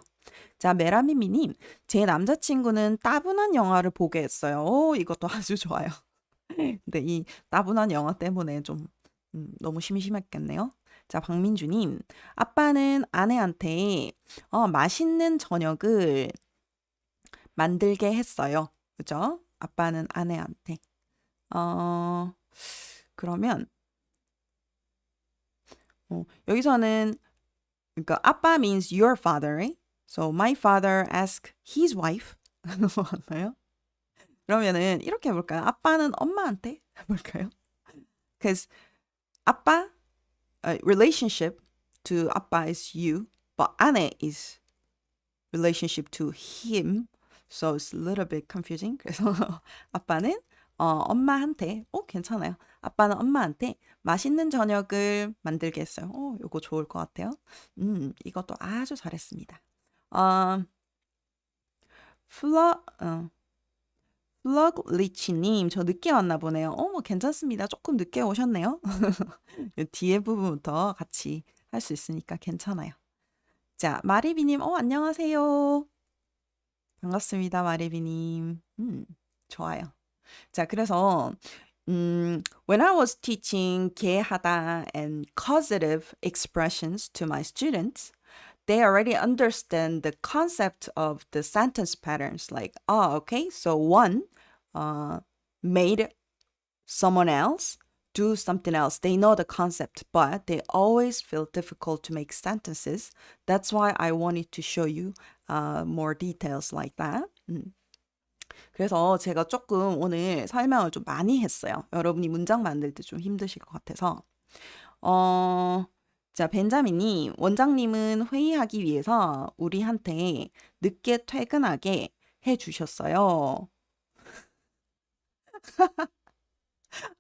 자, 메라미미님, 제 남자친구는 따분한 영화를 보게 했어요. 이것도 아주 좋아요. 근데 이 따분한 영화 때문에 좀 너무 심심했겠네요. 자, 박민주님. 아빠는 아내한테 맛있는 저녁을 만들게 했어요. 그죠? 아빠는 아내한테. 어, 그러면 여기서는 그러니까 아빠 means your father, right? So my father asked his wife. 맞나요? 그러면은 이렇게 해볼까요? 아빠는 엄마한테 해볼까요? Because 아빠 relationship to 아빠 is you, but 아내 is relationship to him. So it's a little bit confusing. 그래서 아빠는 엄마한테, 괜찮아요. 아빠는 엄마한테 맛있는 저녁을 만들게 했어요. 이거 좋을 것 같아요. 이것도 아주 잘했습니다. 플러그 리치님, 저 늦게 왔나 보네요. 뭐 괜찮습니다. 조금 늦게 오셨네요. 뒤에 부분부터 같이 할 수 있으니까 괜찮아요. 자, 마리비님, 안녕하세요. 반갑습니다, 마리비님. 좋아요. 자, 그래서 when I was teaching V게하다 and Causative Expressions to my students, they already understand the concept of the sentence patterns. Like, okay, so one made someone else do something else. They know the concept, but they always feel difficult to make sentences. That's why I wanted to show you more details like that. 그래서 제가 조금 오늘 설명을 좀 많이 했어요. 여러분이 문장 만들 때 좀 힘드실 것 같아서. 자, 벤자민이 원장님은 회의하기 위해서 우리한테 늦게 퇴근하게 해주셨어요.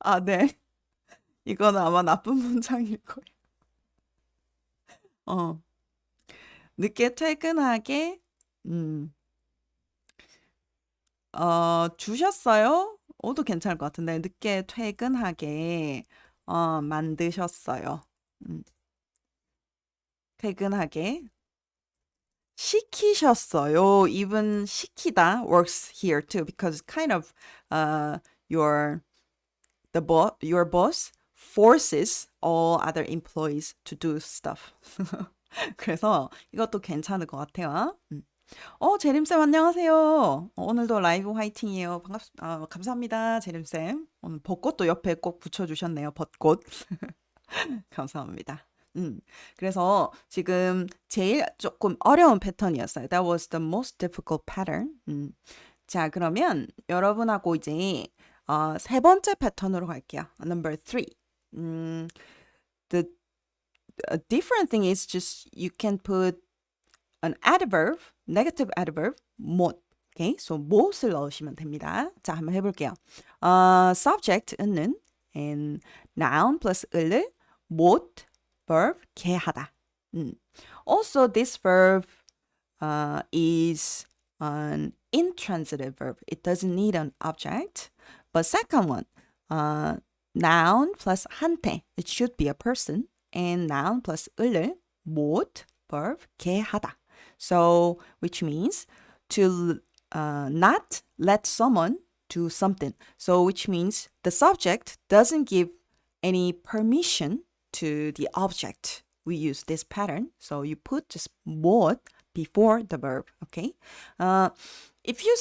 아, 네. 이거는 아마 나쁜 문장일 거예요. 늦게 퇴근하게, 주셨어요? 도 괜찮을 것 같은데, 늦게 퇴근하게, 만드셨어요. 퇴근하게. 시키셨어요. Even 시키다 works here too, because kind of, your boss forces all other employees to do stuff. 그래서 이것도 괜찮을 것 같아요. 재림쌤 안녕하세요. 오늘도 라이브 화이팅이에요. 감사합니다, 재림쌤. 오늘 벚꽃도 옆에 꼭 붙여주셨네요. 벚꽃. 감사합니다. 그래서 지금 제일 조금 어려운 패턴이었어요. That was the most difficult pattern. 자, 그러면 여러분하고 이제 세 번째 패턴으로 갈게요. Number 3. The different thing is just you can put an adverb, negative adverb, 못. Okay, so 못을 넣으시면 됩니다. 자, 한번 해볼게요. subject는 and noun plus 을, 못, verb, 게하다. Also, this verb is an intransitive verb. It doesn't need an object. But second one, noun plus 한테, it should be a person. And noun plus 을, 못, verb, 게하다. So, which means to not let someone do something. So, which means the subject doesn't give any permission to the object. We use this pattern. So, you put just 못 before the verb, okay? If you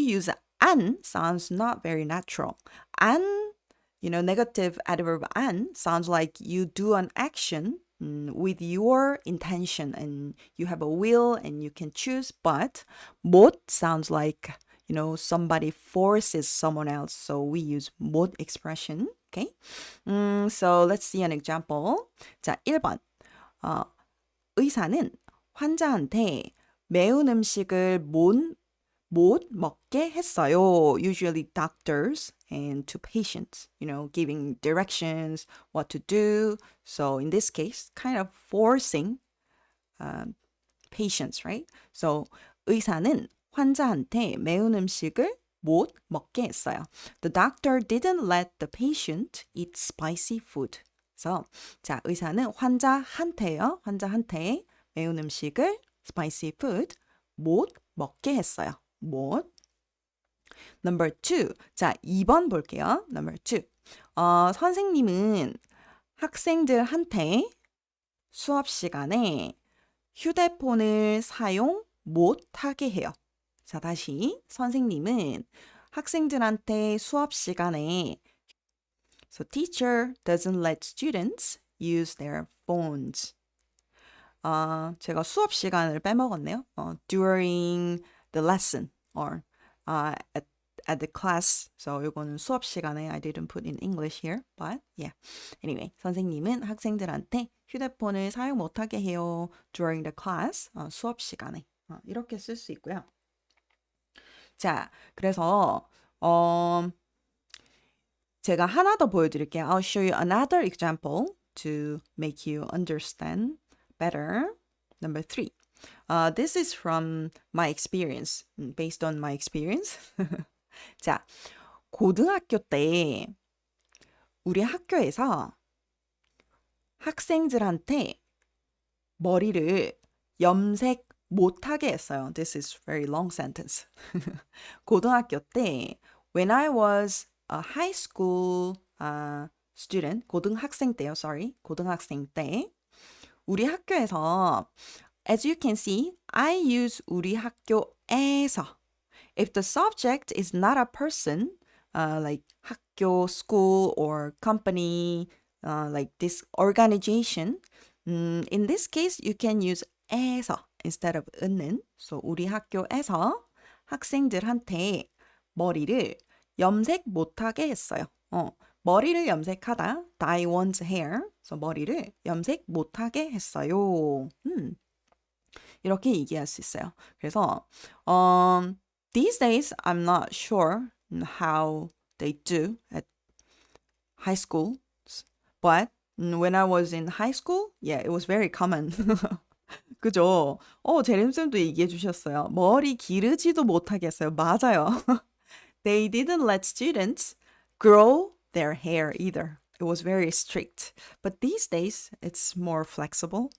use 안, sounds not very natural. 안, negative adverb 안 sounds like you do an action with your intention and you have a will and you can choose, but 못 sounds like, somebody forces someone else. So we use 못 expression, okay? So let's see an example. 자, 1번. 의사는 환자한테 매운 음식을 못 먹게 했어요. Usually doctors and to patients, giving directions, what to do. So in this case, kind of forcing patients, right? So 의사는 환자한테 매운 음식을 못 먹게 했어요. The doctor didn't let the patient eat spicy food. 그래서 자, 의사는 환자한테 매운 음식을 spicy food 못 먹게 했어요. 못. Number 2. 자, 2번 볼게요. Number 2. 선생님은 학생들한테 수업 시간에 휴대폰을 사용 못하게 해요. 자, 다시 선생님은 학생들한테 수업 시간에 So teacher doesn't let students use their phones. 제가 수업 시간을 빼먹었네요. During the lesson or at the class. So 이거는 수업 시간에 I didn't put in English here, but yeah. Anyway, 선생님은 학생들한테 휴대폰을 사용 못하게 해요. During the class. 수업 시간에. 이렇게 쓸 수 있고요. 자, 그래서 제가 하나 더 보여드릴게요. I'll show you another example to make you understand better. Number 3. This is from my experience, based on my experience. 자, 고등학교 때 우리 학교에서 학생들한테 머리를 염색 못하게 했어요. This is very long sentence. 고등학교 때 when I was a high school student, 고등학생 때요, sorry. 고등학생 때 우리 학교에서 as you can see, I use 우리 학교에서 if the subject is not a person, like 학교, school, or company, like this organization, in this case, you can use 에서 instead of 은는. So 우리 학교에서 학생들한테 머리를 염색 못하게 했어요. 머리를 염색하다, dye one's hair. So 머리를 염색 못하게 했어요. 이렇게 얘기할 수 있어요. 그래서 these days, I'm not sure how they do at high school, but when I was in high school, yeah, it was very common. 그죠? 제림쌤도 얘기해 주셨어요. 머리 기르지도 못하게 했어요. 맞아요. They didn't let students grow their hair either. It was very strict. But these days, it's more flexible.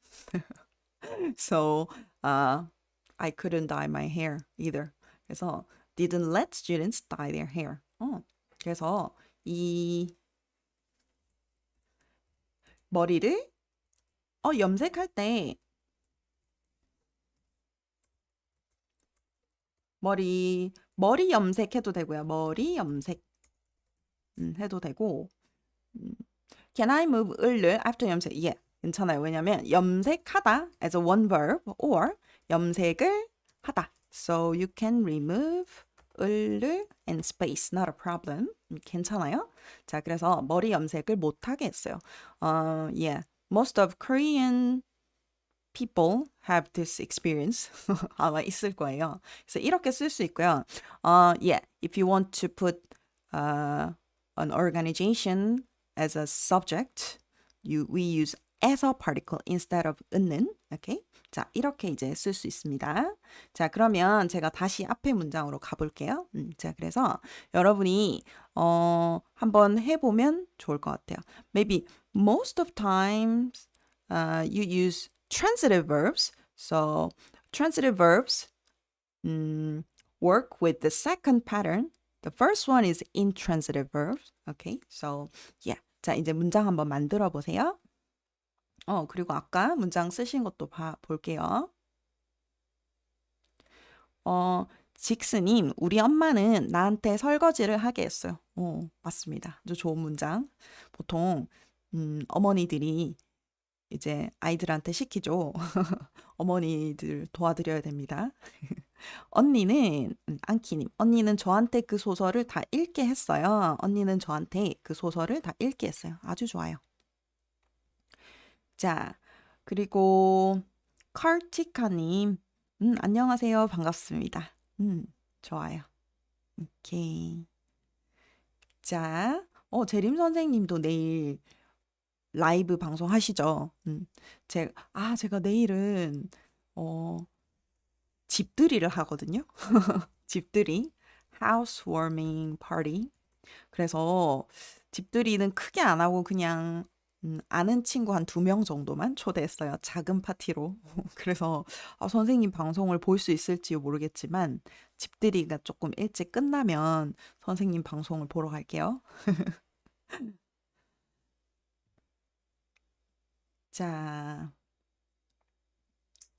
So, I couldn't dye my hair either. 그래서 didn't let students dye their hair. 그래서 이 머리를 염색할 때 머리 염색해도 되고요. 머리 염색 해도 되고 Can I move 을을 after 염색? Yeah, 괜찮아요. 왜냐면 염색하다 as a one verb or 염색을 하다. So you can remove 을을 and space, not a problem. 괜찮아요. 자, 그래서 머리 염색을 못하게 했어요. Yeah, most of Korean people have this experience. 아마 있을 거예요. 그래서 이렇게 쓸 수 있고요. Yeah, if you want to put an organization as a subject, we use as a particle instead of 은는. Okay? 자, 이렇게 이제 쓸 수 있습니다. 자, 그러면 제가 다시 앞에 문장으로 가볼게요. 자, 그래서 여러분이 한번 해보면 좋을 것 같아요. Maybe most of times you use transitive verbs. So transitive verbs work with the second pattern. The first one is intransitive verbs. Okay, so yeah. 자, 이제 문장 한번 만들어 보세요. 그리고 아까 문장 쓰신 것도 볼게요. 직스님, 우리 엄마는 나한테 설거지를 하게 했어요. 맞습니다. 아주 좋은 문장. 보통 어머니들이 이제 아이들한테 시키죠. 어머니들 도와드려야 됩니다. 언니는, 안키님, 언니는 저한테 그 소설을 다 읽게 했어요. 언니는 저한테 그 소설을 다 읽게 했어요. 아주 좋아요. 자, 그리고 카티카님, 안녕하세요. 반갑습니다. 좋아요. 오케이. 자, 재림 선생님도 내일 라이브 방송 하시죠? 제가 내일은 집들이를 하거든요. 집들이, housewarming party. 그래서 집들이는 크게 안 하고 그냥 아는 친구 한 2명 정도만 초대했어요. 작은 파티로. 그래서 선생님 방송을 볼 수 있을지 모르겠지만 집들이가 조금 일찍 끝나면 선생님 방송을 보러 갈게요. 자,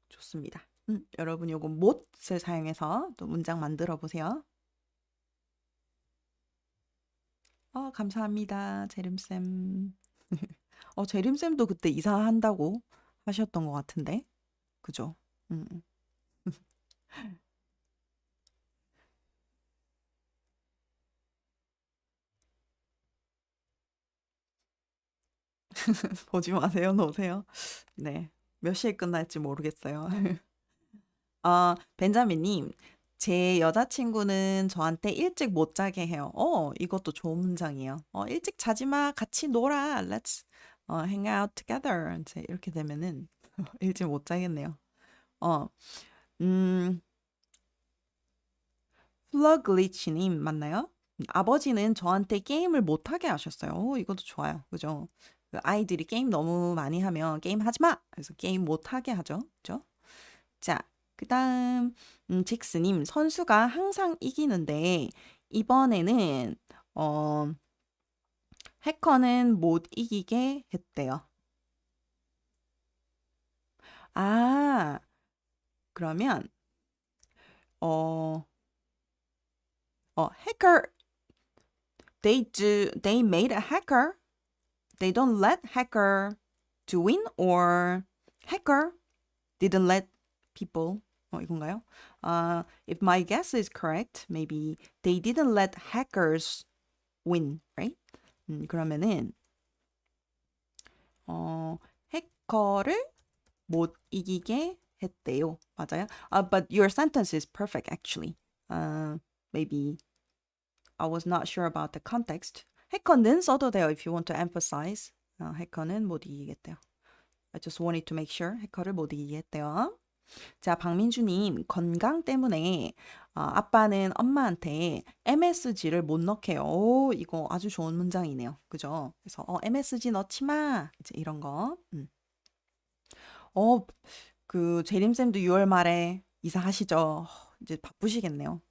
좋습니다. 여러분 요거 못을 사용해서 또 문장 만들어 보세요. 감사합니다. 재림쌤. 재림쌤도 그때 이사한다고 하셨던 것 같은데. 그죠? 음. 보지 마세요. 놓으세요. 네. 몇 시에 끝날지 모르겠어요. 벤자민님, 제 여자친구는 저한테 일찍 못 자게 해요. 이것도 좋은 문장이에요. 일찍 자지 마. 같이 놀아. Let's hang out together. 이제 이렇게 되면은 일찍 못 자겠네요. 어, 음, 플러글리치님 맞나요? 아버지는 저한테 게임을 못하게 하셨어요. 이것도 좋아요. 그죠? 그 아이들이 게임 너무 많이 하면 게임 하지 마! 그래서 게임 못하게 하죠. 그죠? 자, 그 다음, 직스님, 선수가 항상 이기는데, 이번에는, 어, 해커는 못 이기게 했대요. 아, 그러면, 어, hacker, they made a hacker. They don't let hacker to win, or hacker didn't let people. 이건가요? If my guess is correct, maybe they didn't let hackers win, right? 그러면은 해커를 못 이기게 했대요. 맞아요? But your sentence is perfect, actually. Maybe I was not sure about the context. 해커는 써도 돼요, if you want to emphasize. 해커는 못 이기겠대요. I just wanted to make sure 해커를 못 이기게 했대요. 자, 박민주님, 건강 때문에 아빠는 엄마한테 MSG를 못 넣게요. 이거 아주 좋은 문장이네요. 그죠? 그래서 MSG 넣지 마. 이제 이런 거. 그 재림쌤도 6월 말에 이사하시죠. 이제 바쁘시겠네요.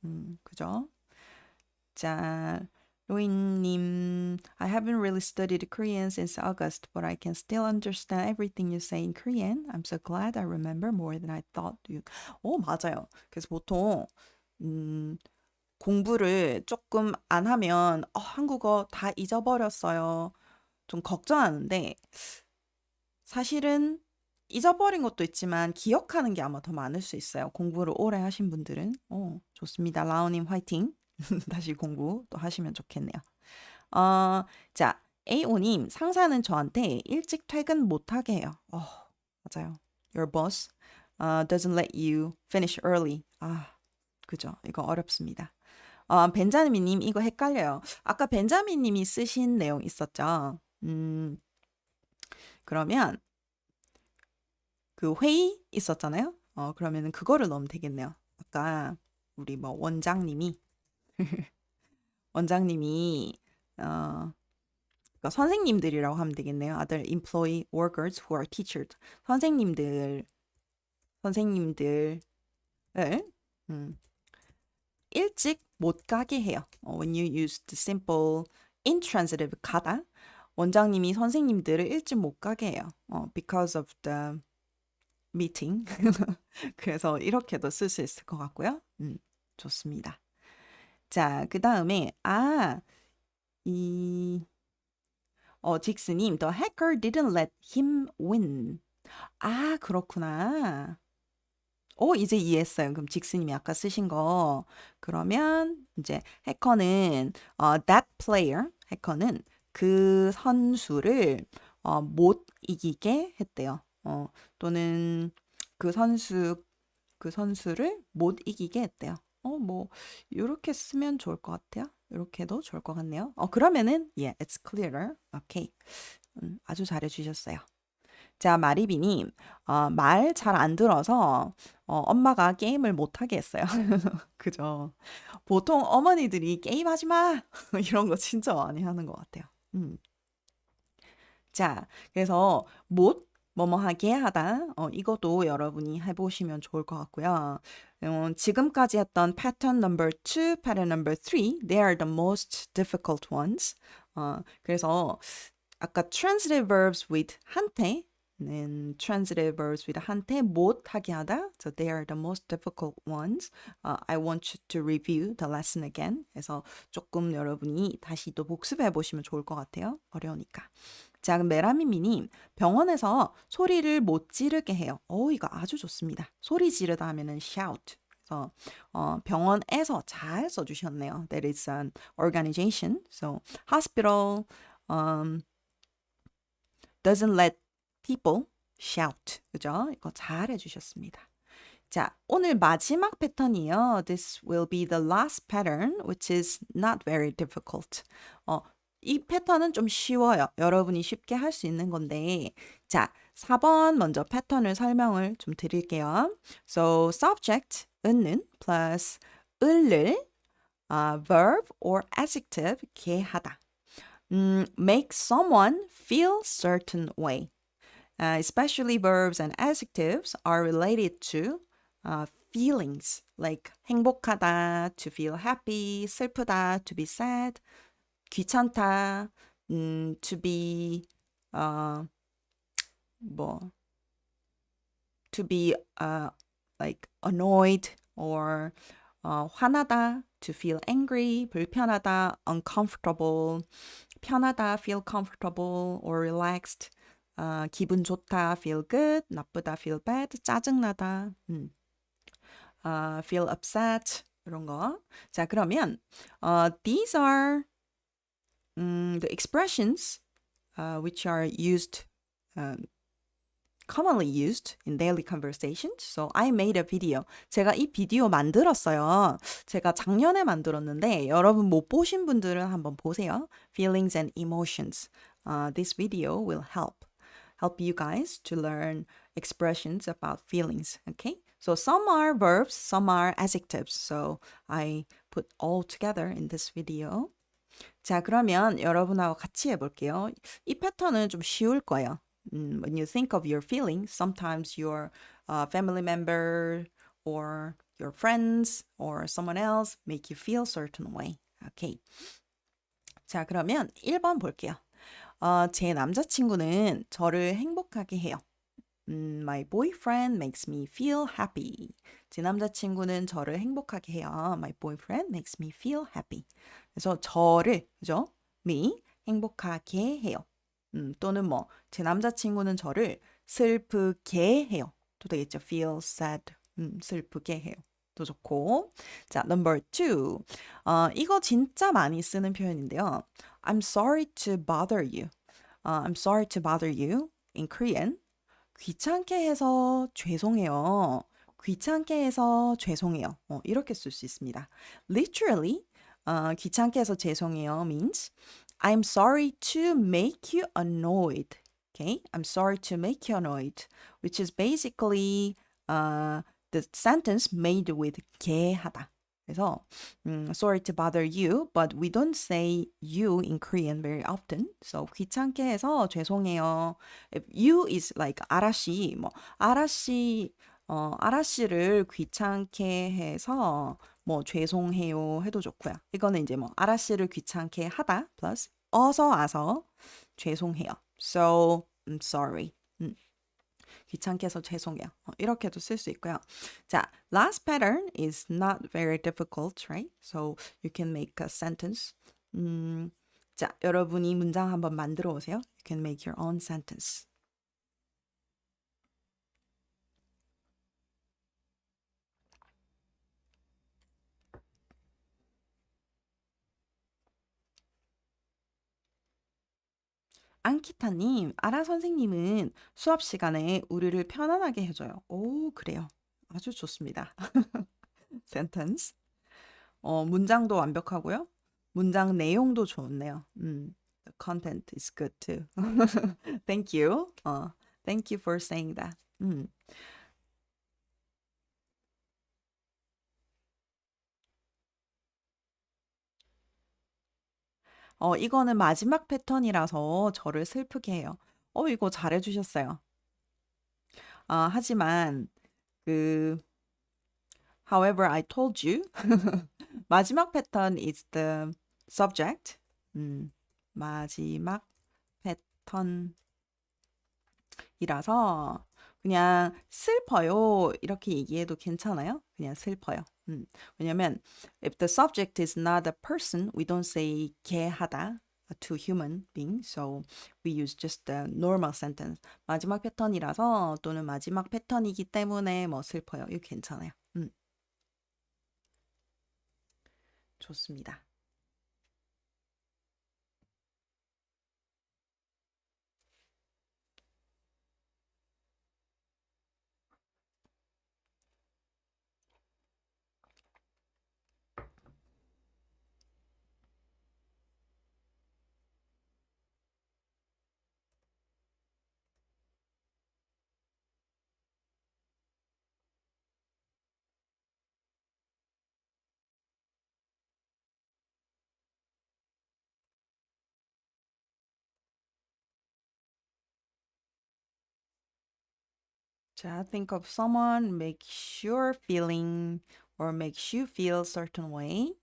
그죠? 자, 로이님, I haven't really studied Korean since August, but I can still understand everything you say in Korean. I'm so glad I remember more than I thought you. 맞아요. 그래서 보통 공부를 조금 안 하면 한국어 다 잊어버렸어요. 좀 걱정하는데 사실은 잊어버린 것도 있지만 기억하는 게 아마 더 많을 수 있어요. 공부를 오래 하신 분들은. 좋습니다. 라오님 화이팅. 다시 공부 또 하시면 좋겠네요. 자, AO님, 상사는 저한테 일찍 퇴근 못하게 해요. 맞아요. Your boss doesn't let you finish early. 그죠. 이거 어렵습니다. 벤자민님, 이거 헷갈려요. 아까 벤자민님이 쓰신 내용 있었죠. 그러면 그 회의 있었잖아요. 그러면은 그거를 넣으면 되겠네요. 아까 우리 뭐 원장님이 그러니까 선생님들이라고 하면 되겠네요. Other employee workers who are teachers. 선생님들을 일찍 못 가게 해요. When you use the simple intransitive 가다, 원장님이 선생님들을 일찍 못 가게 해요. Because of the meeting. 그래서 이렇게도 쓸 수 있을 것 같고요. 좋습니다. 자, 그 다음에 직스님, the hacker didn't let him win. 그렇구나. 이제 이해했어요. 그럼 직스님이 아까 쓰신 거. 그러면 이제 해커는 that player, 해커는 그 선수를 못 이기게 했대요. 또는 그 선수를 못 이기게 했대요. 뭐 이렇게 쓰면 좋을 것 같아요. 이렇게도 좋을 것 같네요. 그러면은 it's clearer. 오케이. 아주 잘해 주셨어요. 자, 마리비님, 말 잘 안 들어서 엄마가 게임을 못 하게 했어요. 그죠? 보통 어머니들이 게임하지 마 이런 거 진짜 많이 하는 것 같아요. 자, 그래서 못 뭐뭐 하게 하다. 이것도 여러분이 해보시면 좋을 것 같고요. 지금까지 했던 pattern number 2, pattern number 3, they are the most difficult ones. 그래서 아까 transitive verbs with 한테 transitive verbs with 한테 못하게 하다. So they are the most difficult ones. I want you to review the lesson again. 그래서 조금 여러분이 다시 또 복습해 보시면 좋을 것 같아요. 어려우니까. 자, 그럼 메라미미님, 병원에서 소리를 못 지르게 해요. 이거 아주 좋습니다. 소리 지르다 하면은 shout. 그래서 병원에서 잘 써주셨네요. That is an organization. So hospital doesn't let people shout. 그죠? 이거 잘 해주셨습니다. 자, 오늘 마지막 패턴이에요. This will be the last pattern, which is not very difficult. 이 패턴은 좀 쉬워요. 여러분이 쉽게 할 수 있는 건데. 자, 4번 먼저 패턴을 설명을 좀 드릴게요. So, subject, 은는, plus 을을, verb or adjective, 게하다. Make someone feel certain way. Especially verbs and adjectives are related to feelings, like 행복하다, to feel happy, 슬프다, to be sad, 귀찮다, to be to be like annoyed or 화나다, to feel angry, 불편하다, uncomfortable, 편하다, feel comfortable or relaxed, 기분 좋다, feel good, 나쁘다, feel bad, 짜증나다, feel upset, 이런 거. 자, 그러면 these are the expressions which are used, commonly used in daily conversations. So I made a video. 제가 이 비디오 만들었어요. 제가 작년에 만들었는데 여러분 못 보신 분들은 한번 보세요. Feelings and emotions. This video will help you guys to learn expressions about feelings. Okay? So some are verbs, some are adjectives. So I put all together in this video. 자, 그러면 여러분하고 같이 해볼게요. 이 패턴은 좀 쉬울 거예요. When you think of your feelings, sometimes your family member or your friends or someone else make you feel certain way. Okay. 자, 그러면 1번 볼게요. 제 남자친구는 저를 행복하게 해요. My boyfriend makes me feel happy. 제 남자친구는 저를 행복하게 해요. My boyfriend makes me feel happy. 그래서 저를, 그죠? me, 행복하게 해요. 또는 제 남자친구는 저를 슬프게 해요. 또 되겠죠. feel sad, 슬프게 해요. 또 좋고. 자, number 2. 이거 진짜 많이 쓰는 표현인데요. I'm sorry to bother you. I'm sorry to bother you. In Korean, 귀찮게 해서 죄송해요. 귀찮게 해서 죄송해요. 이렇게 쓸 수 있습니다. Literally, 귀찮게 해서 죄송해요 means I'm sorry to make you annoyed. Okay, I'm sorry to make you annoyed, which is basically the sentence made with 게하다. 그래서 sorry to bother you, but we don't say you in Korean very often. So 귀찮게 해서 죄송해요. If you is like 아라씨, 아라씨를 귀찮게 해서 죄송해요 해도 좋고요. 이거는 이제 아라씨를 귀찮게 하다 plus 어서 와서 죄송해요. So I'm sorry. 귀찮게 해서 죄송해요. 이렇게도 쓸 수 있고요. 자, last pattern is not very difficult, right? So you can make a sentence. 자, 여러분이 문장 한번 만들어 오세요. You can make your own sentence. 안키타님, 아라 선생님은 수업 시간에 우리를 편안하게 해줘요. 오, 그래요. 아주 좋습니다. sentence. 문장도 완벽하고요. 문장 내용도 좋네요. The content is good too. Thank you. Thank you for saying that. 이거는 마지막 패턴이라서 저를 슬프게 해요. 이거 잘해주셨어요. 하지만 however, I told you. 마지막 패턴 is the subject. 마지막 패턴 이라서 그냥 슬퍼요 이렇게 얘기해도 괜찮아요. 그냥 슬퍼요. 왜냐면 if the subject is not a person, we don't say 게하다 to human being. So we use just the normal sentence. 마지막 패턴이라서 또는 마지막 패턴이기 때문에 뭐 슬퍼요. 이거 괜찮아요. 좋습니다. 자, think of someone makes you feeling or makes you feel certain way.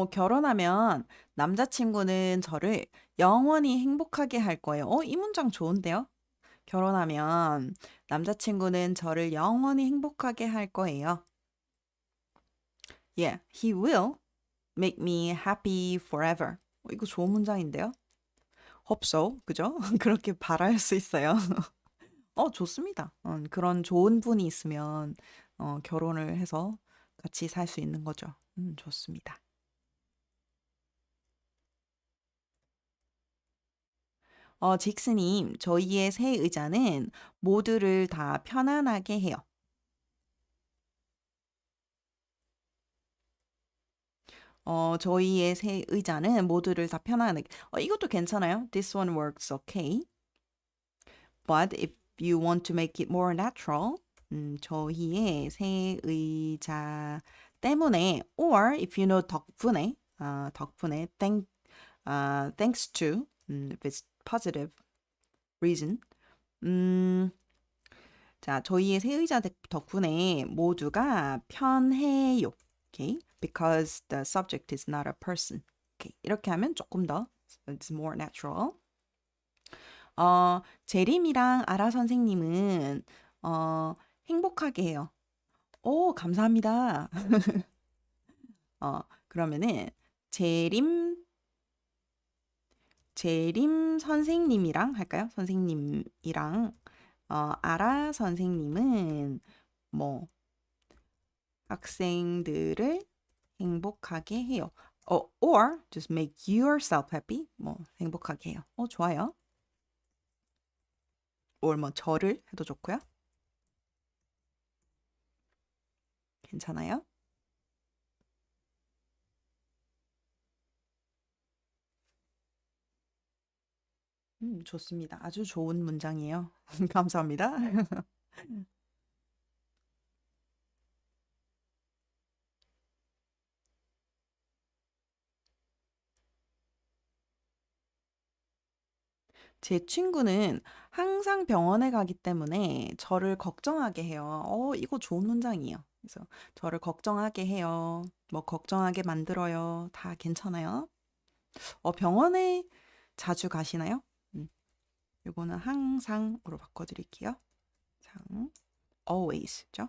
결혼하면 남자친구는 저를 영원히 행복하게 할 거예요. 이 문장 좋은데요? 결혼하면 남자친구는 저를 영원히 행복하게 할 거예요. Yeah, he will make me happy forever. 이거 좋은 문장인데요? Hope so. 그죠? 그렇게 바랄 수 있어요. 좋습니다. 그런 좋은 분이 있으면 결혼을 해서 같이 살 수 있는 거죠. 좋습니다. 직스님, 저희의 새 의자는 모두를 다 편안하게 해요. 저희의 새 의자는 모두를 다 편안하게. 이것도 괜찮아요. This one works okay. But if you want to make it more natural, 저희의 새 의자 때문에, or if you know 덕분에, 덕분에, thanks to, if it's positive reason, 자, 저희의 새 의자 덕분에 모두가 편해요. Okay? Because the subject is not a person. Okay. 이렇게 하면 조금 더 it's more natural. 재림이랑 아라 선생님은 행복하게 해요. 오, 감사합니다. 그러면은 재림 재림 선생님이랑 할까요? 선생님이랑 아라 선생님은 뭐 학생들을 행복하게 해요. or just make yourself happy. 뭐 행복하게 해요. 좋아요. or 뭐 저를 해도 좋고요. 괜찮아요? 좋습니다. 아주 좋은 문장이에요. 감사합니다. 제 친구는 항상 병원에 가기 때문에 저를 걱정하게 해요. 이거 좋은 문장이에요. 그래서 저를 걱정하게 해요. 뭐 걱정하게 만들어요. 다 괜찮아요. 병원에 자주 가시나요? 이거는 항상으로 바꿔드릴게요. 항상, always죠.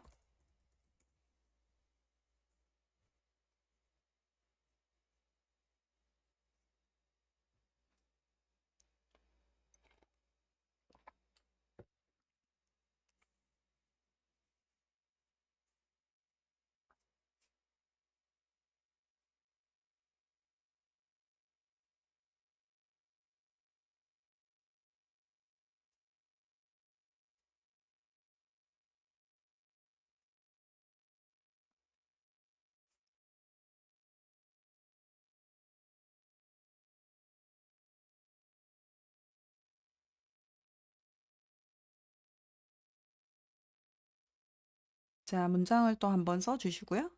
자, 문장을 또 한번 써주시고요.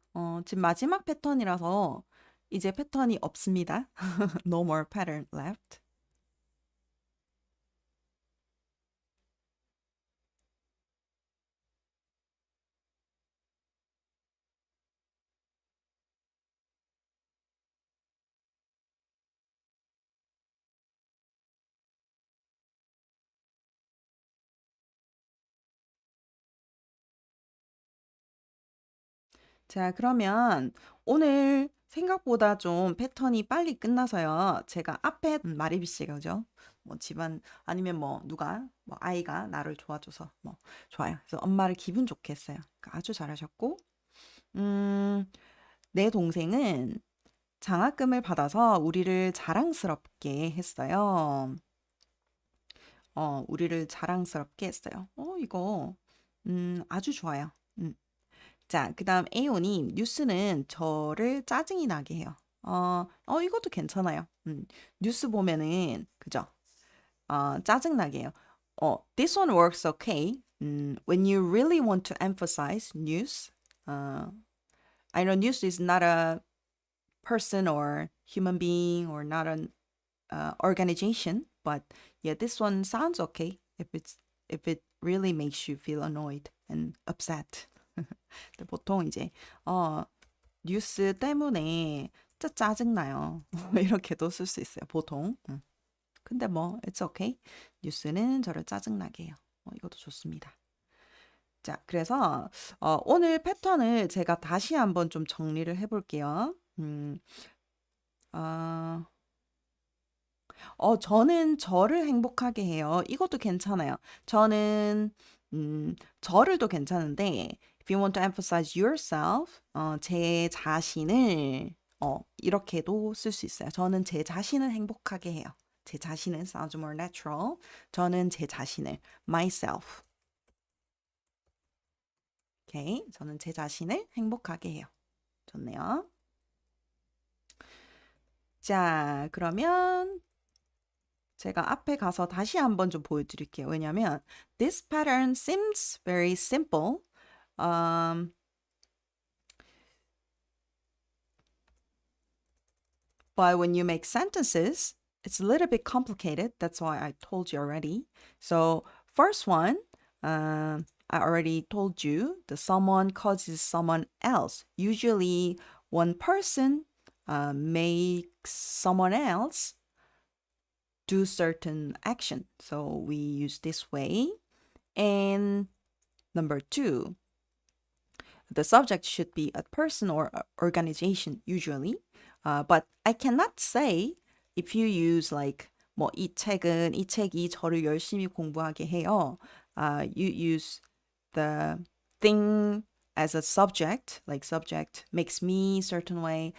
지금 마지막 패턴이라서 이제 패턴이 없습니다. No more pattern left. 자, 그러면 오늘 생각보다 좀 패턴이 빨리 끝나서요. 제가 앞에 마리비 씨가 그죠? 뭐 집안 아니면 뭐 누가 뭐 아이가 나를 도와줘서 뭐 좋아요. 그래서 엄마를 기분 좋게 했어요. 그러니까 아주 잘하셨고, 음, 내 동생은 장학금을 받아서 우리를 자랑스럽게 했어요. 우리를 자랑스럽게 했어요. 이거 아주 좋아요. 자, 그다음 A호님, 뉴스는 저를 짜증이 나게 해요. 이것도 괜찮아요. 뉴스 보면은 그죠? 짜증나게 해요. This one works okay. When you really want to emphasize news, I know news is not a person or human being or not an organization, but yeah, this one sounds okay if it really makes you feel annoyed and upset. 근데 보통 이제 뉴스 때문에 진짜 짜증나요. 이렇게도 쓸 수 있어요. 보통. 근데 뭐 it's okay. 뉴스는 저를 짜증나게 해요. 이것도 좋습니다. 자, 그래서 오늘 패턴을 제가 다시 한번 좀 정리를 해볼게요. 저는 저를 행복하게 해요. 이것도 괜찮아요. 저는 저를도 괜찮은데 if you want to emphasize yourself, 제 자신을 이렇게도 쓸 수 있어요. 저는 제 자신을 행복하게 해요. 제 자신은 sounds more natural. 저는 제 자신을 myself. 오케이. 저는 제 자신을 행복하게 해요. 좋네요. 자, 그러면 제가 앞에 가서 다시 한번 좀 보여드릴게요. 왜냐면 this pattern seems very simple. But when you make sentences, it's a little bit complicated. That's why I told you already. So first one, I already told you the someone causes someone else. Usually one person makes someone else do certain action. So we use this way. And number two, the subject should be a person or organization usually. But I cannot say if you use like 뭐 이 책이 저를 열심히 공부하게 해요. You use the thing as a subject, like subject makes me certain way.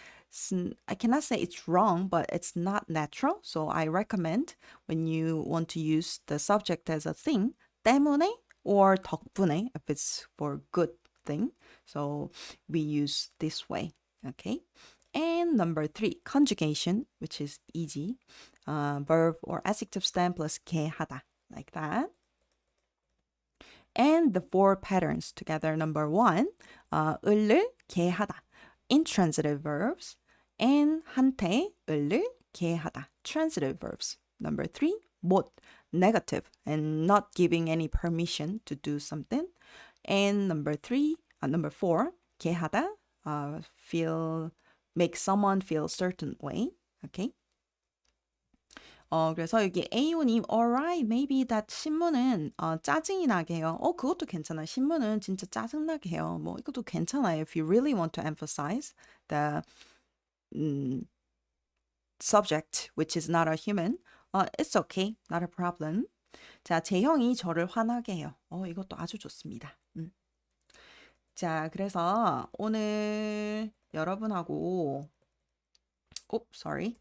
I cannot say it's wrong, but it's not natural. So I recommend when you want to use the subject as a thing, 때문에 or 덕분에 if it's for good thing. So we use this way, okay? And number three, conjugation, which is easy. Verb or adjective stem plus 게하다, like that. And the four patterns together. Number one, 을을 게하다, intransitive verbs. And 한테 을을 게하다, transitive verbs. Number three, 못, negative, and not giving any permission to do something. And number four, 게하다, make someone feel certain way. Okay. 그래서 여기 A호님, alright, maybe that 신문은 짜증이 나게 해요. 그것도 괜찮아요. 신문은 진짜 짜증나게 해요. 뭐 이것도 괜찮아요. If you really want to emphasize the subject, which is not a human, it's okay, not a problem. 자, 제 형이 저를 화나게 해요. 이것도 아주 좋습니다. 자, 그래서 오늘 여러분하고 sorry.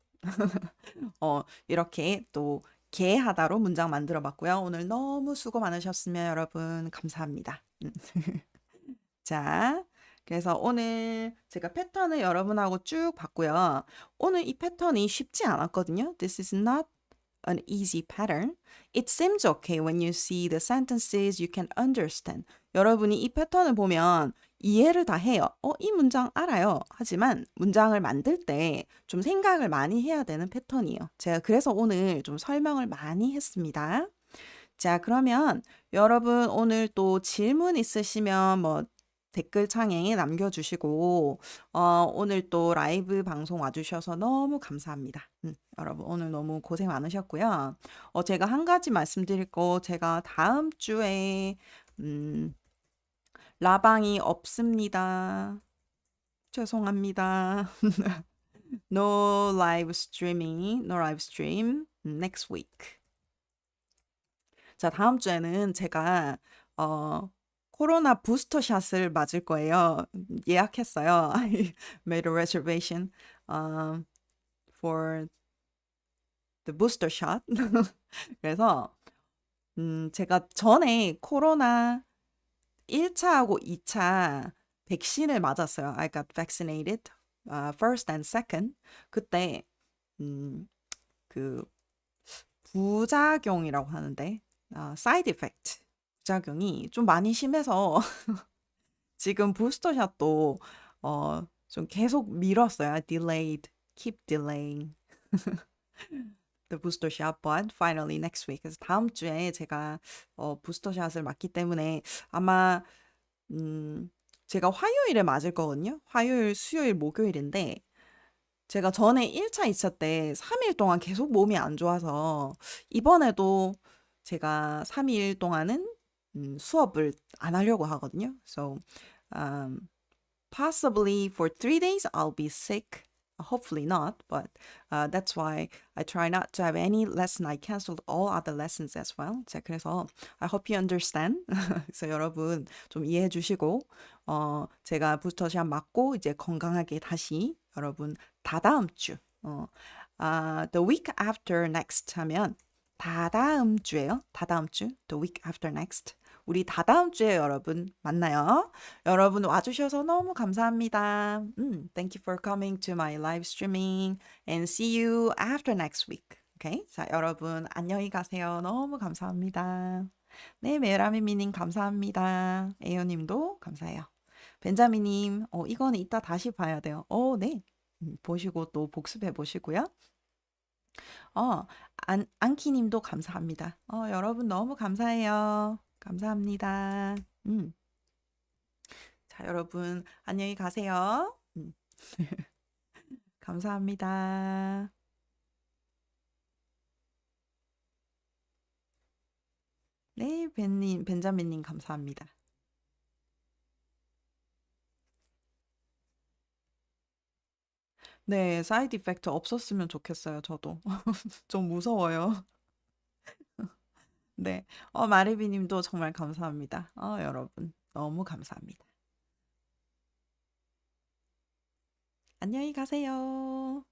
이렇게 또 게하다로 문장 만들어 봤고요. 오늘 너무 수고 많으셨으면 여러분 감사합니다. 자, 그래서 오늘 제가 패턴을 여러분하고 쭉 봤고요. 오늘 이 패턴이 쉽지 않았거든요. This is not an easy pattern. It seems okay when you see the sentences you can understand. 여러분이 이 패턴을 보면 이해를 다 해요. 이 문장 알아요. 하지만 문장을 만들 때 좀 생각을 많이 해야 되는 패턴이에요. 제가 그래서 오늘 좀 설명을 많이 했습니다. 자, 그러면 여러분 오늘 또 질문 있으시면 뭐 댓글창에 남겨주시고, 오늘 또 라이브 방송 와주셔서 너무 감사합니다. 여러분 오늘 너무 고생 많으셨고요. 제가 한 가지 말씀드릴 거, 제가 다음 주에, 라방이 없습니다. 죄송합니다. No live streaming, no live stream next week. 자, 다음 주에는 제가 코로나 부스터 샷을 맞을 거예요. 예약했어요. I made a reservation for the booster shot. 그래서 제가 전에 코로나 1차하고 2차 백신을 맞았어요. I got vaccinated first and second. 그때 그 부작용이라고 하는데 side effect 부작용이 좀 많이 심해서 지금 부스터샷도 좀 계속 미뤘어요. Delayed, keep delaying the booster shot, but finally next week. 그래서 다음 주에 제가 부스터샷을 맞기 때문에 아마 제가 화요일에 맞을 거거든요. 화요일, 수요일, 목요일인데 제가 전에 1차, 2차 때 3일 동안 계속 몸이 안 좋아서 이번에도 제가 3일 동안은 수업을 안 하려고 하거든요. So, possibly for 3 days I'll be sick. Hopefully not, but that's why I try not to have any lesson. I canceled all other lessons as well. 자, 그래서 I hope you understand. 그래서 여러분 좀 이해해 주시고 제가 부스터샷 맞고 이제 건강하게 다시 여러분 다다음 주 the week after next 하면 다다음 주예요. 다다음 주 the week after next. 우리 다다음 주에 여러분 만나요. 여러분 와주셔서 너무 감사합니다. Thank you for coming to my live streaming and see you after next week. Okay? 자, 여러분 안녕히 가세요. 너무 감사합니다. 네, 메라미미님 감사합니다. 에요님도 감사해요. 벤자미님, 이거는 이따 다시 봐야 돼요. 네. 보시고 또 복습해 보시고요. 안키님도 감사합니다. 여러분 너무 감사해요. 감사합니다. 자, 여러분 안녕히 가세요. 감사합니다. 네, 벤자민님 감사합니다. 네, 사이드 이펙트 없었으면 좋겠어요, 저도. 좀 무서워요. 네, 마리비님도 정말 감사합니다. 여러분 너무 감사합니다. 안녕히 가세요.